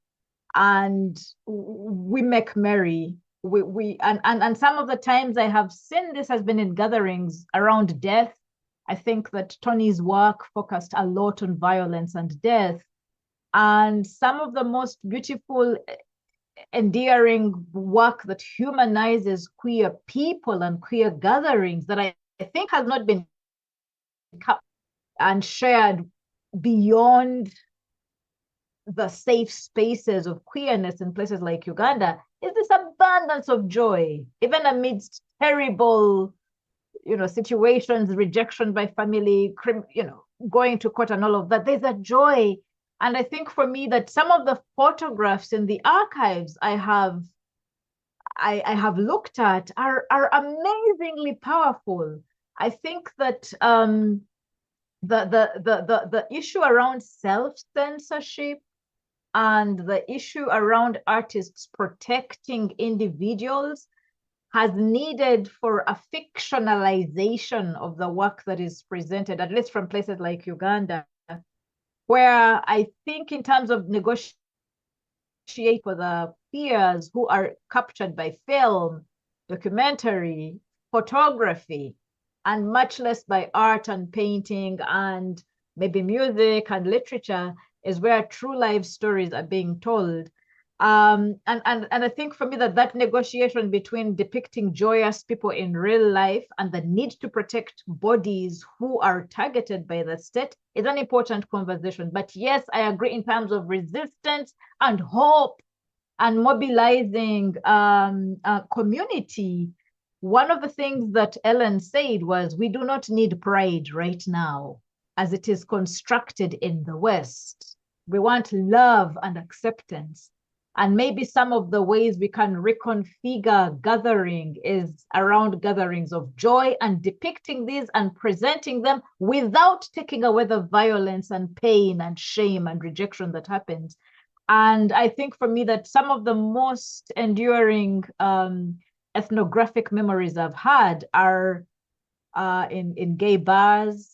and we make merry. And some of the times I have seen this has been in gatherings around death. I think that Tony's work focused a lot on violence and death. And some of the most beautiful, endearing work that humanizes queer people and queer gatherings that I think has not been cut and shared beyond the safe spaces of queerness in places like Uganda is this abundance of joy, even amidst terrible, situations, rejection by family, going to court and all of that. There's a joy. And I think for me that some of the photographs in the archives I have looked at are amazingly powerful. I think that the issue around self-censorship and the issue around artists protecting individuals has needed for a fictionalization of the work that is presented, at least from places like Uganda, where I think in terms of negotiate for the peers who are captured by film, documentary, photography, and much less by art and painting and maybe music and literature, is where true life stories are being told. And I think for me that negotiation between depicting joyous people in real life and the need to protect bodies who are targeted by the state is an important conversation. But yes, I agree in terms of resistance and hope and mobilizing community. One of the things that Ellen said was, we do not need pride right now as it is constructed in the West. We want love and acceptance. And maybe some of the ways we can reconfigure gathering is around gatherings of joy and depicting these and presenting them without taking away the violence and pain and shame and rejection that happens. And I think for me that some of the most enduring ethnographic memories I've had are in gay bars,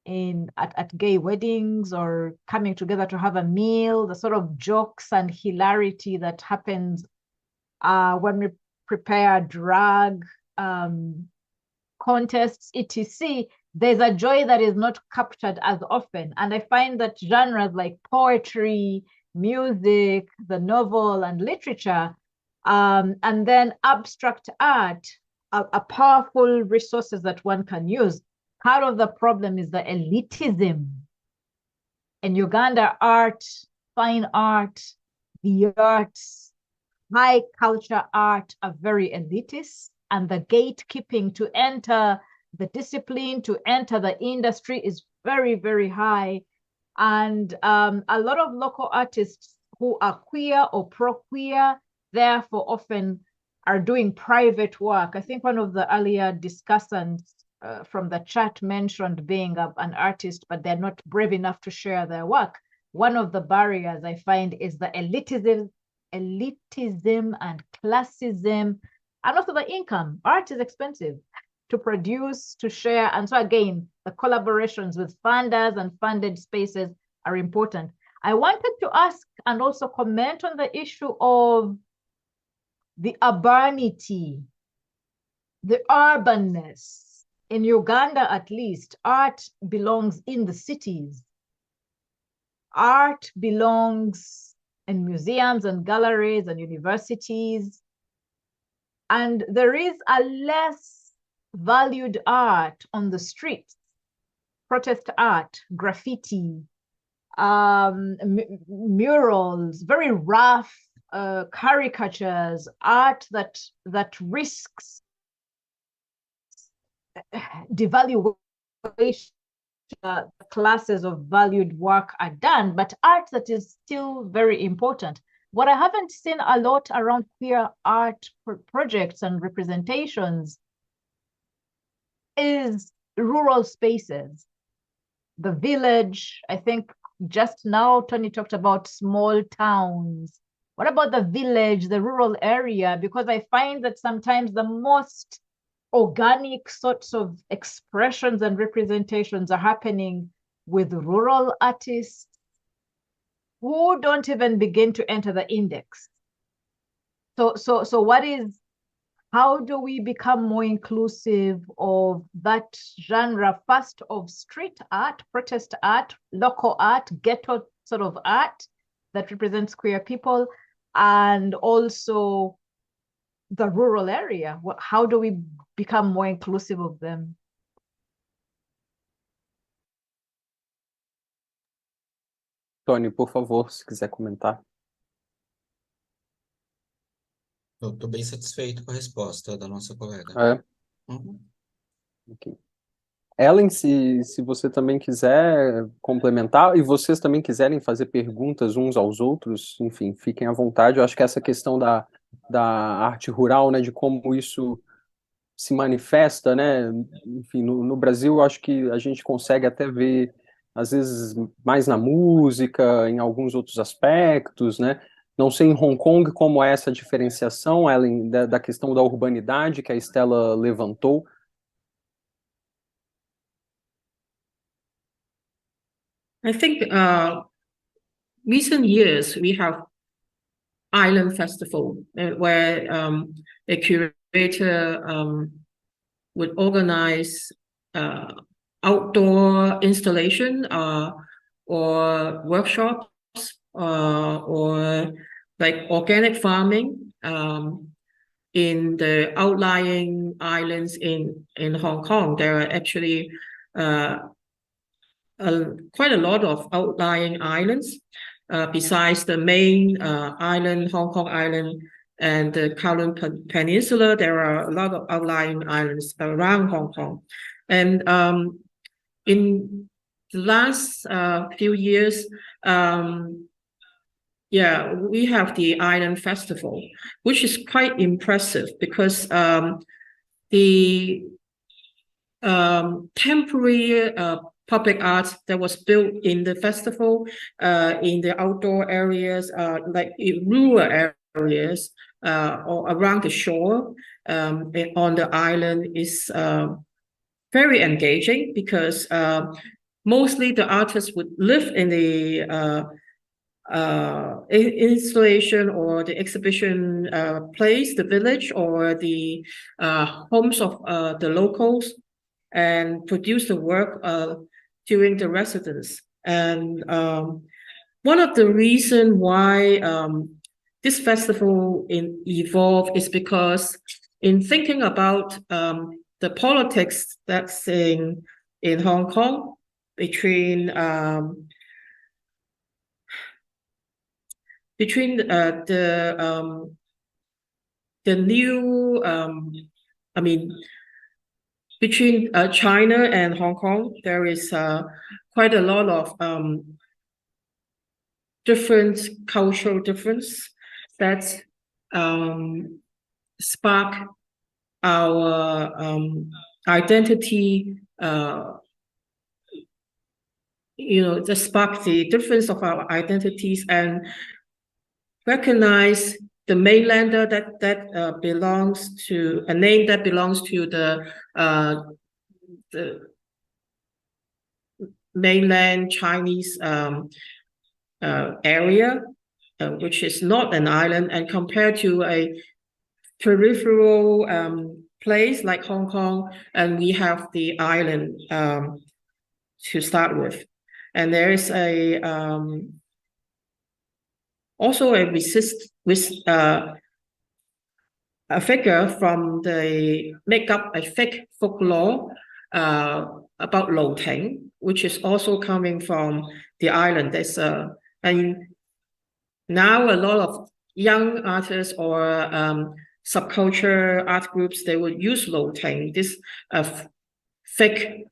at gay weddings, or coming together to have a meal, the sort of jokes and hilarity that happens when we prepare drag contests, etc. There's a joy that is not captured as often. And I find that genres like poetry, music, the novel, and literature, and then abstract art are powerful resources that one can use. Part of the problem is the elitism. In Uganda, art, fine art, the arts, high culture art are very elitist, and the gatekeeping to enter the discipline, to enter the industry is very, very high. And a lot of local artists who are queer or pro-queer, therefore often are doing private work. I think one of the earlier discussants from the chat mentioned being an artist, but they're not brave enough to share their work. One of the barriers I find is the elitism and classism, and also the income. Art is expensive to produce, to share. And so again, the collaborations with funders and funded spaces are important. I wanted to ask and also comment on the issue of the urbanity, the urbanness. In Uganda, at least, art belongs in the cities. Art belongs in museums and galleries and universities. And there is a less valued art on the streets, protest art, graffiti, murals, very rough caricatures, art that risks devaluation. Classes of valued work are done, but art that is still very important. What I haven't seen a lot around queer art projects and representations is rural spaces. The village, I think just now Tony talked about small towns. What about the village, the rural area? Because I find that sometimes the most organic sorts of expressions and representations are happening with rural artists who don't even begin to enter the index. So what is, how do we become more inclusive of that genre, first of street art, protest art, local art, ghetto sort of art that represents queer people, and also the rural area? How do we become more inclusive of them? Tony, por favor, se quiser comentar. Eu estou bem satisfeito com a resposta da nossa colega. É. Okay. Ellen, se você também quiser complementar, e vocês também quiserem fazer perguntas uns aos outros, enfim, fiquem à vontade. Eu acho que essa questão da arte rural, né, de como isso se manifesta, né, enfim, no Brasil, eu acho que a gente consegue até ver, às vezes, mais na música, em alguns outros aspectos, né. Não sei em Hong Kong como é essa diferenciação, Ellen, da questão da urbanidade que a Estela levantou. I think recent years we have Island Festival where a curator would organize outdoor installation or workshops or like organic farming in the outlying islands in Hong Kong. There are actually quite a lot of outlying islands. Besides the main island, Hong Kong Island, and the Kowloon Peninsula, there are a lot of outlying islands around Hong Kong. And in the last few years, yeah, we have the Island Festival, which is quite impressive because the temporary public art that was built in the festival, in the outdoor areas, like in rural areas, or around the shore, on the island is very engaging because mostly the artists would live in the installation or the exhibition place, the village or the homes of the locals, and produce the work during the residence. And one of the reasons why this festival evolved is because in thinking about the politics that's in Hong Kong between the new, I mean, between China and Hong Kong, there is quite a lot of different cultural difference that spark our identity, that spark the difference of our identities and recognize the mainlander that belongs to a name that belongs to the mainland Chinese area, which is not an island, and compared to a peripheral place like Hong Kong, and we have the island to start with. And there is also a figure from the make up a fake folklore about Lo Ting, which is also coming from the island. There's and now a lot of young artists or subculture art groups, they would use Lo Ting, this fake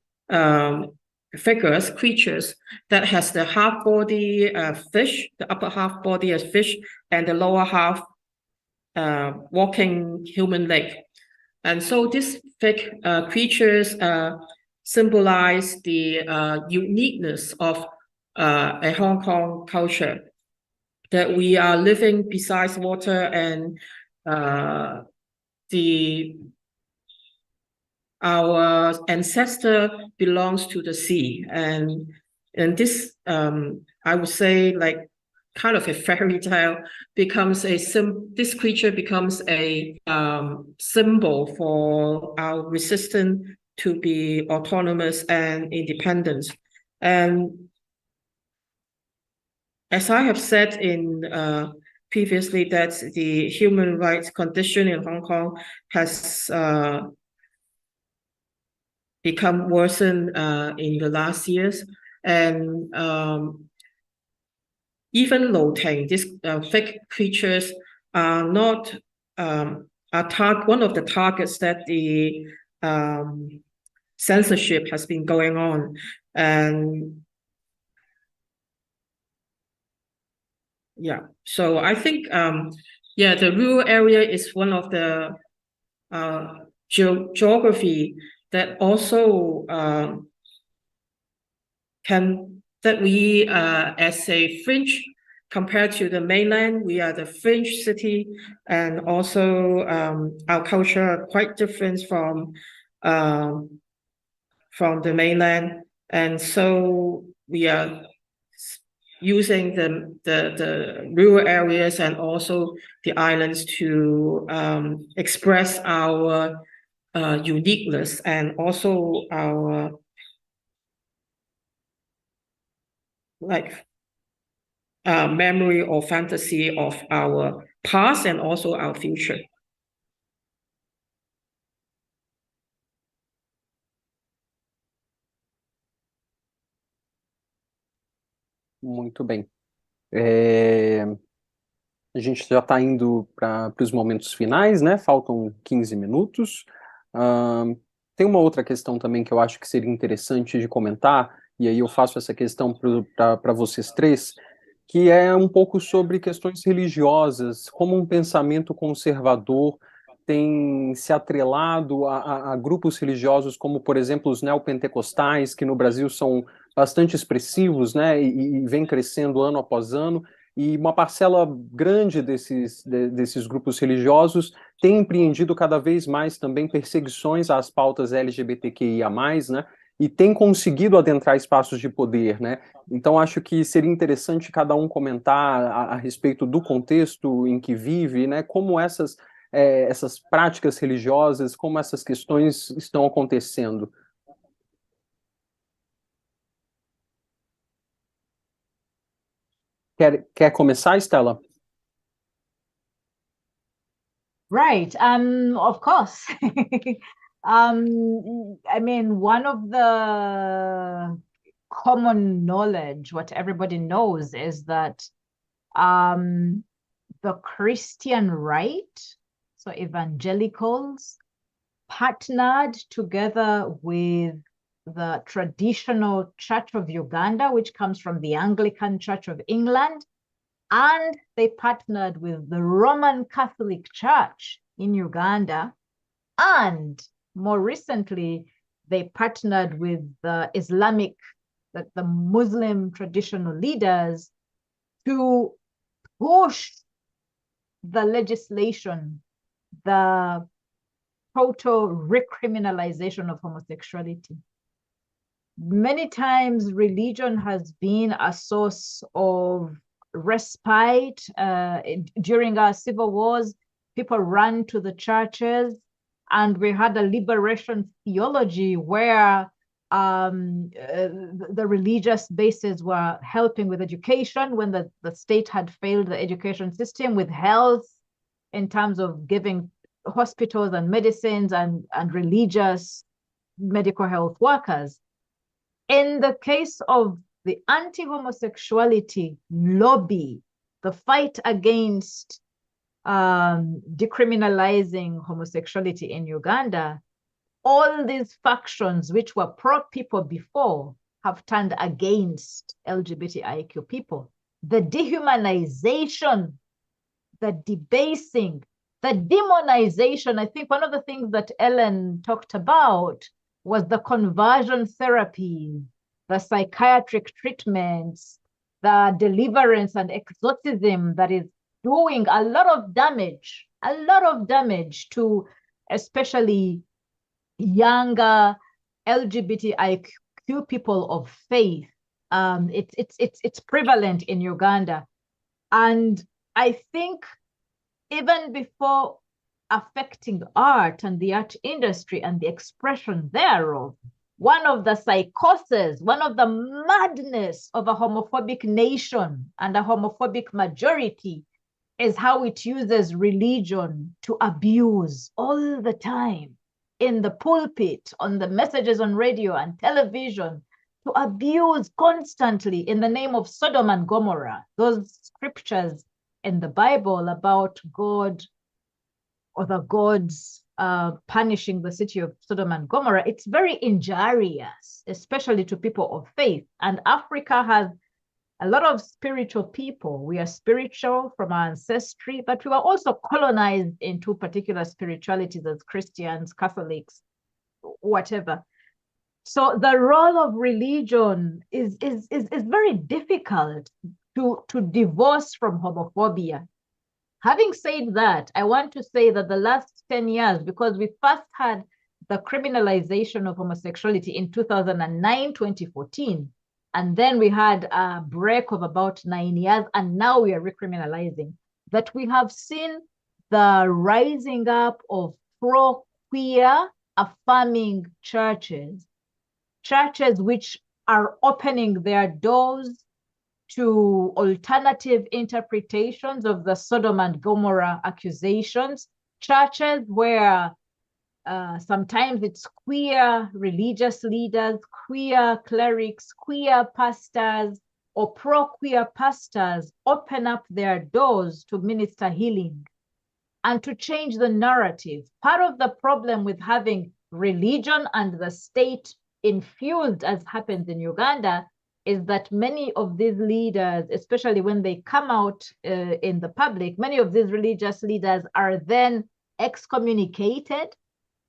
figures, creatures that has the half body fish, the upper half body as fish, and the lower half walking human leg. And so these fake creatures symbolize the uniqueness of a Hong Kong culture, that we are living beside water, and our ancestor belongs to the sea, and this I would say like kind of a fairy tale becomes this creature becomes a symbol for our resistance to be autonomous and independent. And as I have said in previously, that the human rights condition in Hong Kong has become worsened in the last years, and even Lo Ting, these fake creatures are not one of the targets that the censorship has been going on. And yeah, so I think yeah, the rural area is one of the geography that also that we as a fringe compared to the mainland, we are the fringe city, and also our culture are quite different from the mainland, and so we are using the rural areas and also the islands to express our uniqueness and also our memory or fantasy of our past and also our future. Muito bem. A gente já está indo para os momentos finais, né? Faltam 15 minutos. Tem uma outra questão também que eu acho que seria interessante de comentar, e aí eu faço essa questão para vocês três, que é um pouco sobre questões religiosas, como um pensamento conservador tem se atrelado a grupos religiosos como, por exemplo, os neopentecostais, que no Brasil são bastante expressivos, né, e vem crescendo ano após ano, e uma parcela grande desses grupos religiosos tem empreendido cada vez mais também perseguições às pautas LGBTQIA+, né, e tem conseguido adentrar espaços de poder, né? Então acho que seria interessante cada um comentar a respeito do contexto em que vive, né? Como essas práticas religiosas, como essas questões estão acontecendo. Quer começar, Stella? Right. Of course. I mean, one of the common knowledge, what everybody knows, is that the Christian right, so evangelicals, partnered together with the traditional Church of Uganda, which comes from the Anglican Church of England, and they partnered with the Roman Catholic Church in Uganda, and more recently, they partnered with the the Muslim traditional leaders to push the legislation, the total recriminalization of homosexuality. Many times religion has been a source of respite. During our civil wars, people ran to the churches, and we had a liberation theology where the religious bases were helping with education when the state had failed the education system, with health in terms of giving hospitals and medicines and religious medical health workers. In the case of the anti-homosexuality lobby, the fight against decriminalizing homosexuality in Uganda, all these factions which were pro-people before have turned against LGBTIQ people. The dehumanization, the debasing, the demonization. I think one of the things that Ellen talked about was the conversion therapy, the psychiatric treatments, the deliverance and exorcism that is doing a lot of damage to especially younger LGBTIQ people of faith. It's prevalent in Uganda. And I think even before affecting art and the art industry and the expression thereof, one of the psychoses, one of the madness of a homophobic nation and a homophobic majority is how it uses religion to abuse all the time in the pulpit, on the messages on radio and television, to abuse constantly in the name of Sodom and Gomorrah, those scriptures in the Bible about God or the gods punishing the city of Sodom and Gomorrah. It's very injurious, especially to people of faith. And Africa has a lot of spiritual people. We are spiritual from our ancestry, but we were also colonized into particular spiritualities as Christians, Catholics, whatever. So the role of religion is very difficult to divorce from homophobia. Having said that, I want to say that the last 10 years, because we first had the criminalization of homosexuality in 2009, 2014, and then we had a break of about 9 years, and now we are recriminalizing, that we have seen the rising up of pro-queer affirming churches which are opening their doors to alternative interpretations of the Sodom and Gomorrah accusations, churches where sometimes it's queer religious leaders, queer clerics, queer pastors, or pro-queer pastors open up their doors to minister healing and to change the narrative. Part of the problem with having religion and the state infused, as happens in Uganda, is that many of these leaders, especially when they come out in the public, many of these religious leaders are then excommunicated.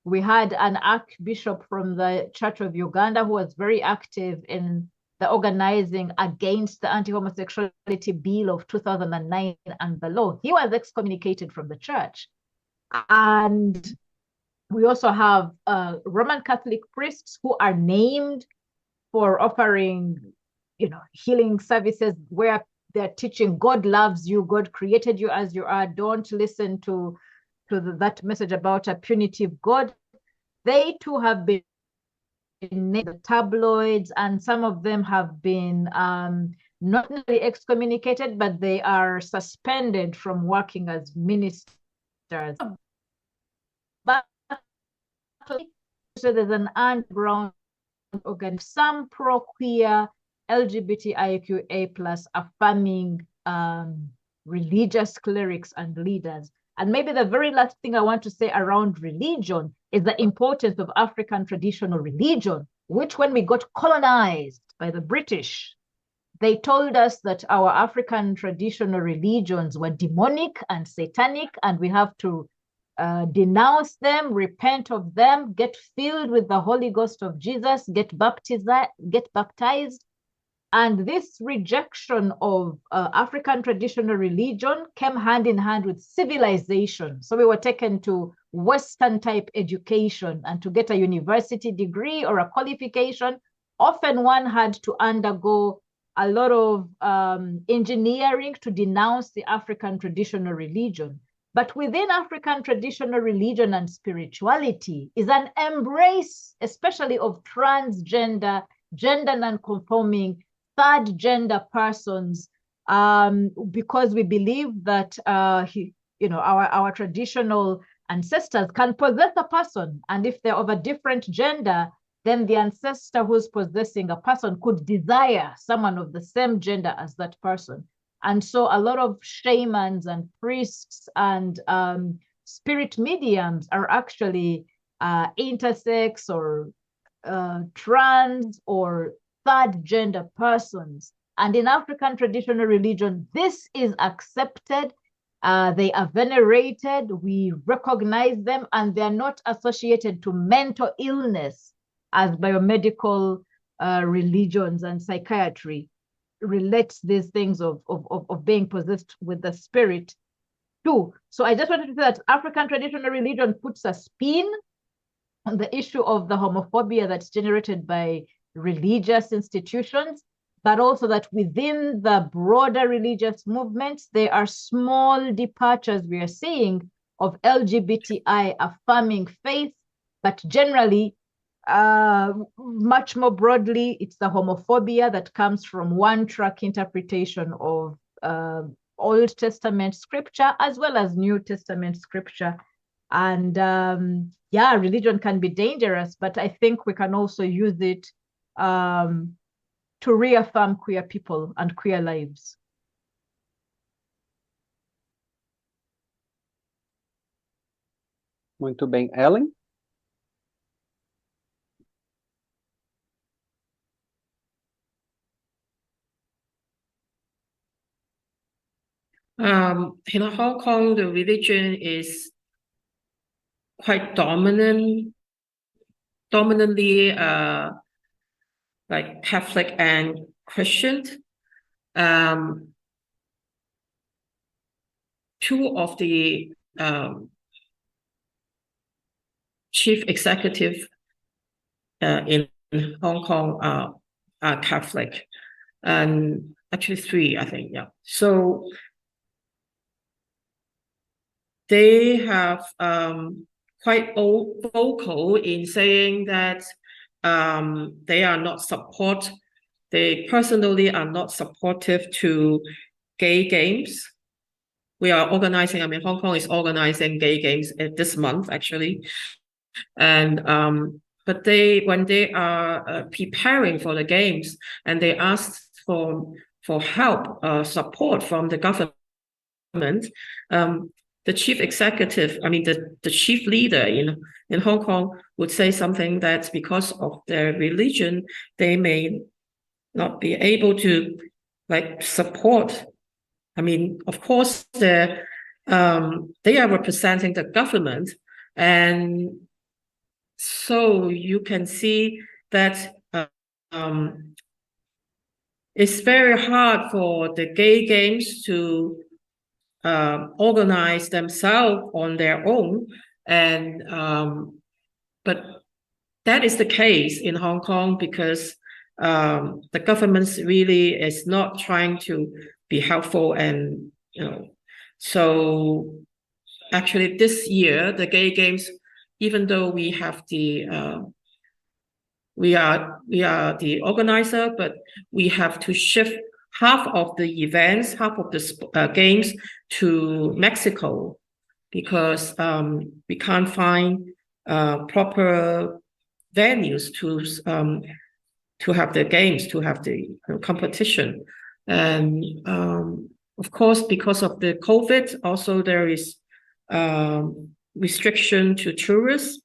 We had an archbishop from the Church of Uganda who was very active in the organizing against the anti-homosexuality bill of 2009 and the law. He was excommunicated from the church. And we also have Roman Catholic priests who are named for offering, healing services where they're teaching God loves you, God created you as you are. Don't listen to that message about a punitive God. They too have been in the tabloids, and some of them have been not necessarily excommunicated, but they are suspended from working as ministers. But so there's an underground organ, some pro-queer LGBTIQA+ affirming religious clerics and leaders. And maybe the very last thing I want to say around religion is the importance of African traditional religion, which when we got colonized by the British, they told us that our African traditional religions were demonic and satanic, and we have to denounce them, repent of them, get filled with the Holy Ghost of Jesus, get baptized. And this rejection of African traditional religion came hand in hand with civilization. So we were taken to Western type education, and to get a university degree or a qualification, often one had to undergo a lot of engineering to denounce the African traditional religion. But within African traditional religion and spirituality is an embrace, especially of transgender, gender non-conforming, third gender persons, because we believe that our traditional ancestors can possess a person, and if they're of a different gender, then the ancestor who's possessing a person could desire someone of the same gender as that person. And so a lot of shamans and priests and spirit mediums are actually intersex or trans or third gender persons. And in African traditional religion, this is accepted. They are venerated. We recognize them, and they're not associated to mental illness as biomedical religions and psychiatry relates these things of being possessed with the spirit too. So I just wanted to say that African traditional religion puts a spin on the issue of the homophobia that's generated by religious institutions, but also that within the broader religious movements, there are small departures we are seeing of LGBTI affirming faith, but generally, much more broadly, it's the homophobia that comes from one-track interpretation of Old Testament scripture as well as New Testament scripture. And religion can be dangerous, but I think we can also use it to reaffirm queer people and queer lives. Muito bem. Ellen? In Hong Kong, the religion is quite dominantly like Catholic and Christian. Two of the chief executive in Hong Kong are Catholic, and actually three, I think, yeah. So they have quite vocal in saying that they are not they personally are not supportive to gay games. We are organizing, Hong Kong is organizing gay games this month, actually. And but when they are preparing for the games and they asked for help, support from the government, the chief executive, the chief leader in Hong Kong would say something that because of their religion, they may not be able to like support. I mean, of course, they are representing the government, and so you can see that it's very hard for the gay games to organize themselves on their own, and but that is the case in Hong Kong because the government really is not trying to be helpful, and so actually this year the gay games, even though we have the we are the organizer, but we have to shift half of the events, half of the games to Mexico because we can't find proper venues to have the games, to have the competition. And of course, because of the COVID, also there is restriction to tourists.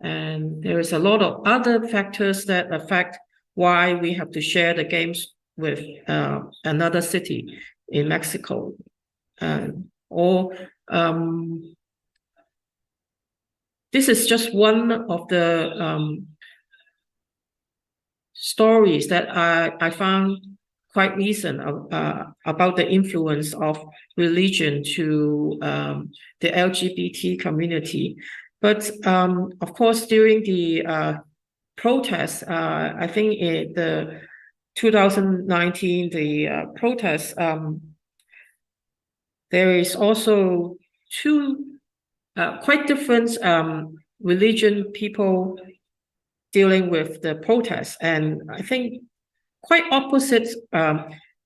And there is a lot of other factors that affect why we have to share the games with another city in Mexico. This is just one of the stories that I found quite recent about the influence of religion to the LGBT community. But of course, during the protests, I think in the 2019, the protests, there is also two quite different religion people dealing with the protests, and I think quite opposite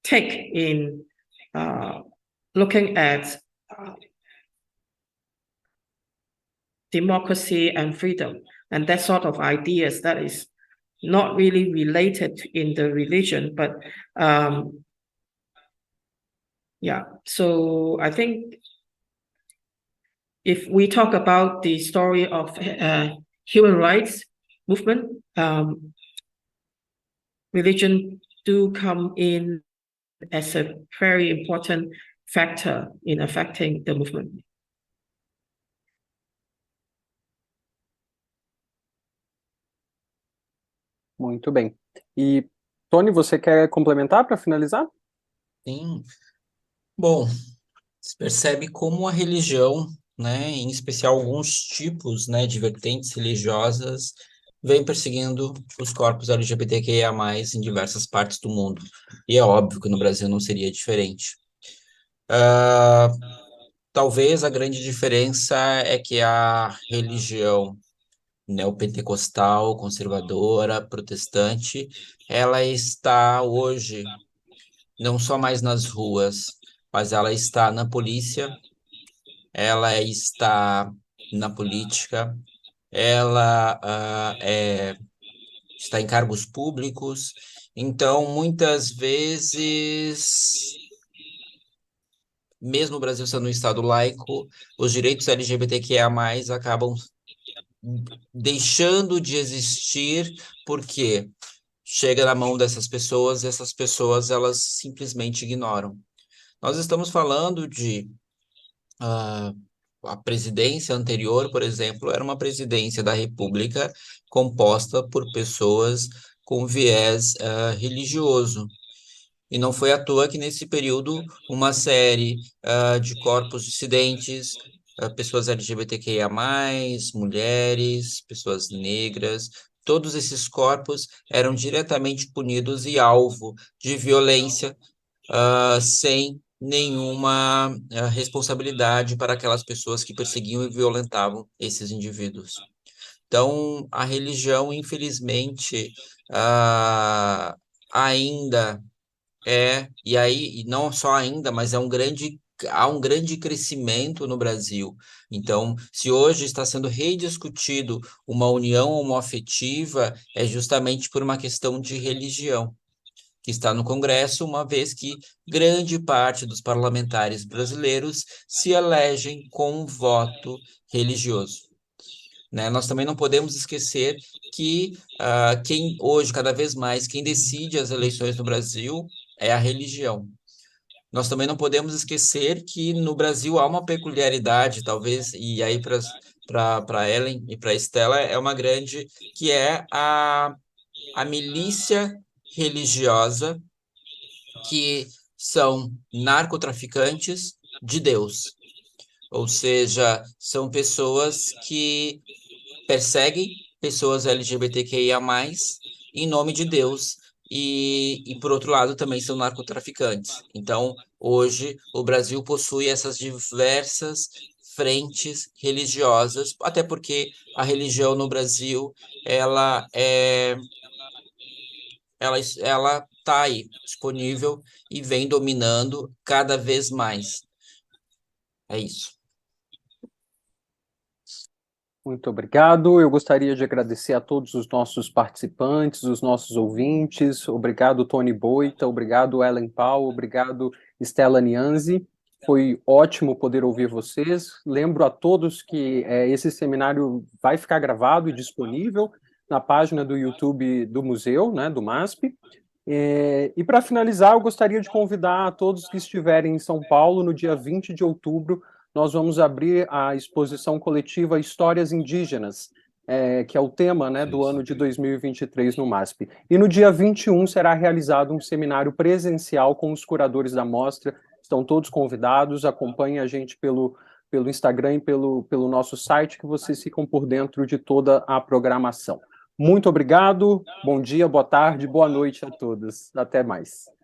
take in looking at democracy and freedom, and that sort of ideas that is not really related in the religion, but yeah. So I think if we talk about the story of human rights movement, religion do come in as a very important factor in affecting the movement. Muito bem. E, Tony, você quer complementar para finalizar? Sim. Bom, se percebe como a religião, né, em especial alguns tipos, né, de vertentes religiosas, vem perseguindo os corpos LGBTQIA+, em diversas partes do mundo. E é óbvio que no Brasil não seria diferente. Talvez a grande diferença é que a religião neopentecostal, conservadora, protestante, ela está hoje não só mais nas ruas, mas ela está na polícia, ela está na política, ela está em cargos públicos. Então, muitas vezes, mesmo o Brasil sendo um estado laico, os direitos LGBTQIA+, acabam deixando de existir porque chega na mão dessas pessoas e essas pessoas elas simplesmente ignoram. Nós estamos falando de a presidência anterior, por exemplo, era uma presidência da República composta por pessoas com viés religioso. E não foi à toa que nesse período uma série de corpos dissidentes, pessoas LGBTQIA+, mulheres, pessoas negras, todos esses corpos eram diretamente punidos e alvo de violência sem nenhuma responsabilidade para aquelas pessoas que perseguiam e violentavam esses indivíduos. Então, a religião, infelizmente, ainda e não só ainda, mas há um grande crescimento no Brasil. Então, se hoje está sendo rediscutido uma união homoafetiva, é justamente por uma questão de religião, que está no Congresso, uma vez que grande parte dos parlamentares brasileiros se elegem com um voto religioso. né? Nós também não podemos esquecer que quem hoje, cada vez mais, quem decide as eleições no Brasil é a religião. Nós também não podemos esquecer que no Brasil há uma peculiaridade, talvez, e aí para Ellen e para Estela é uma grande, que é a milícia religiosa, que são narcotraficantes de Deus. Ou seja, são pessoas que perseguem pessoas LGBTQIA+, em nome de Deus, e por outro lado também são narcotraficantes. Então, hoje, o Brasil possui essas diversas frentes religiosas, até porque a religião no Brasil, ela está aí, disponível, e vem dominando cada vez mais. É isso. Muito obrigado. Eu gostaria de agradecer a todos os nossos participantes, os nossos ouvintes. Obrigado, Tony Boita. Obrigado, Ellen Paul. Obrigado, Stella Nianzi. Foi ótimo poder ouvir vocês. Lembro a todos que esse seminário vai ficar gravado e disponível na página do YouTube do museu, né, do MASP. E para finalizar, eu gostaria de convidar a todos que estiverem em São Paulo no dia 20 de outubro. Nós vamos abrir a exposição coletiva Histórias Indígenas, que é o tema, né, do ano de 2023 no MASP. E no dia 21 será realizado um seminário presencial com os curadores da mostra. Estão todos convidados, acompanhem a gente pelo Instagram e pelo nosso site, que vocês ficam por dentro de toda a programação. Muito obrigado, bom dia, boa tarde, boa noite a todos. Até mais.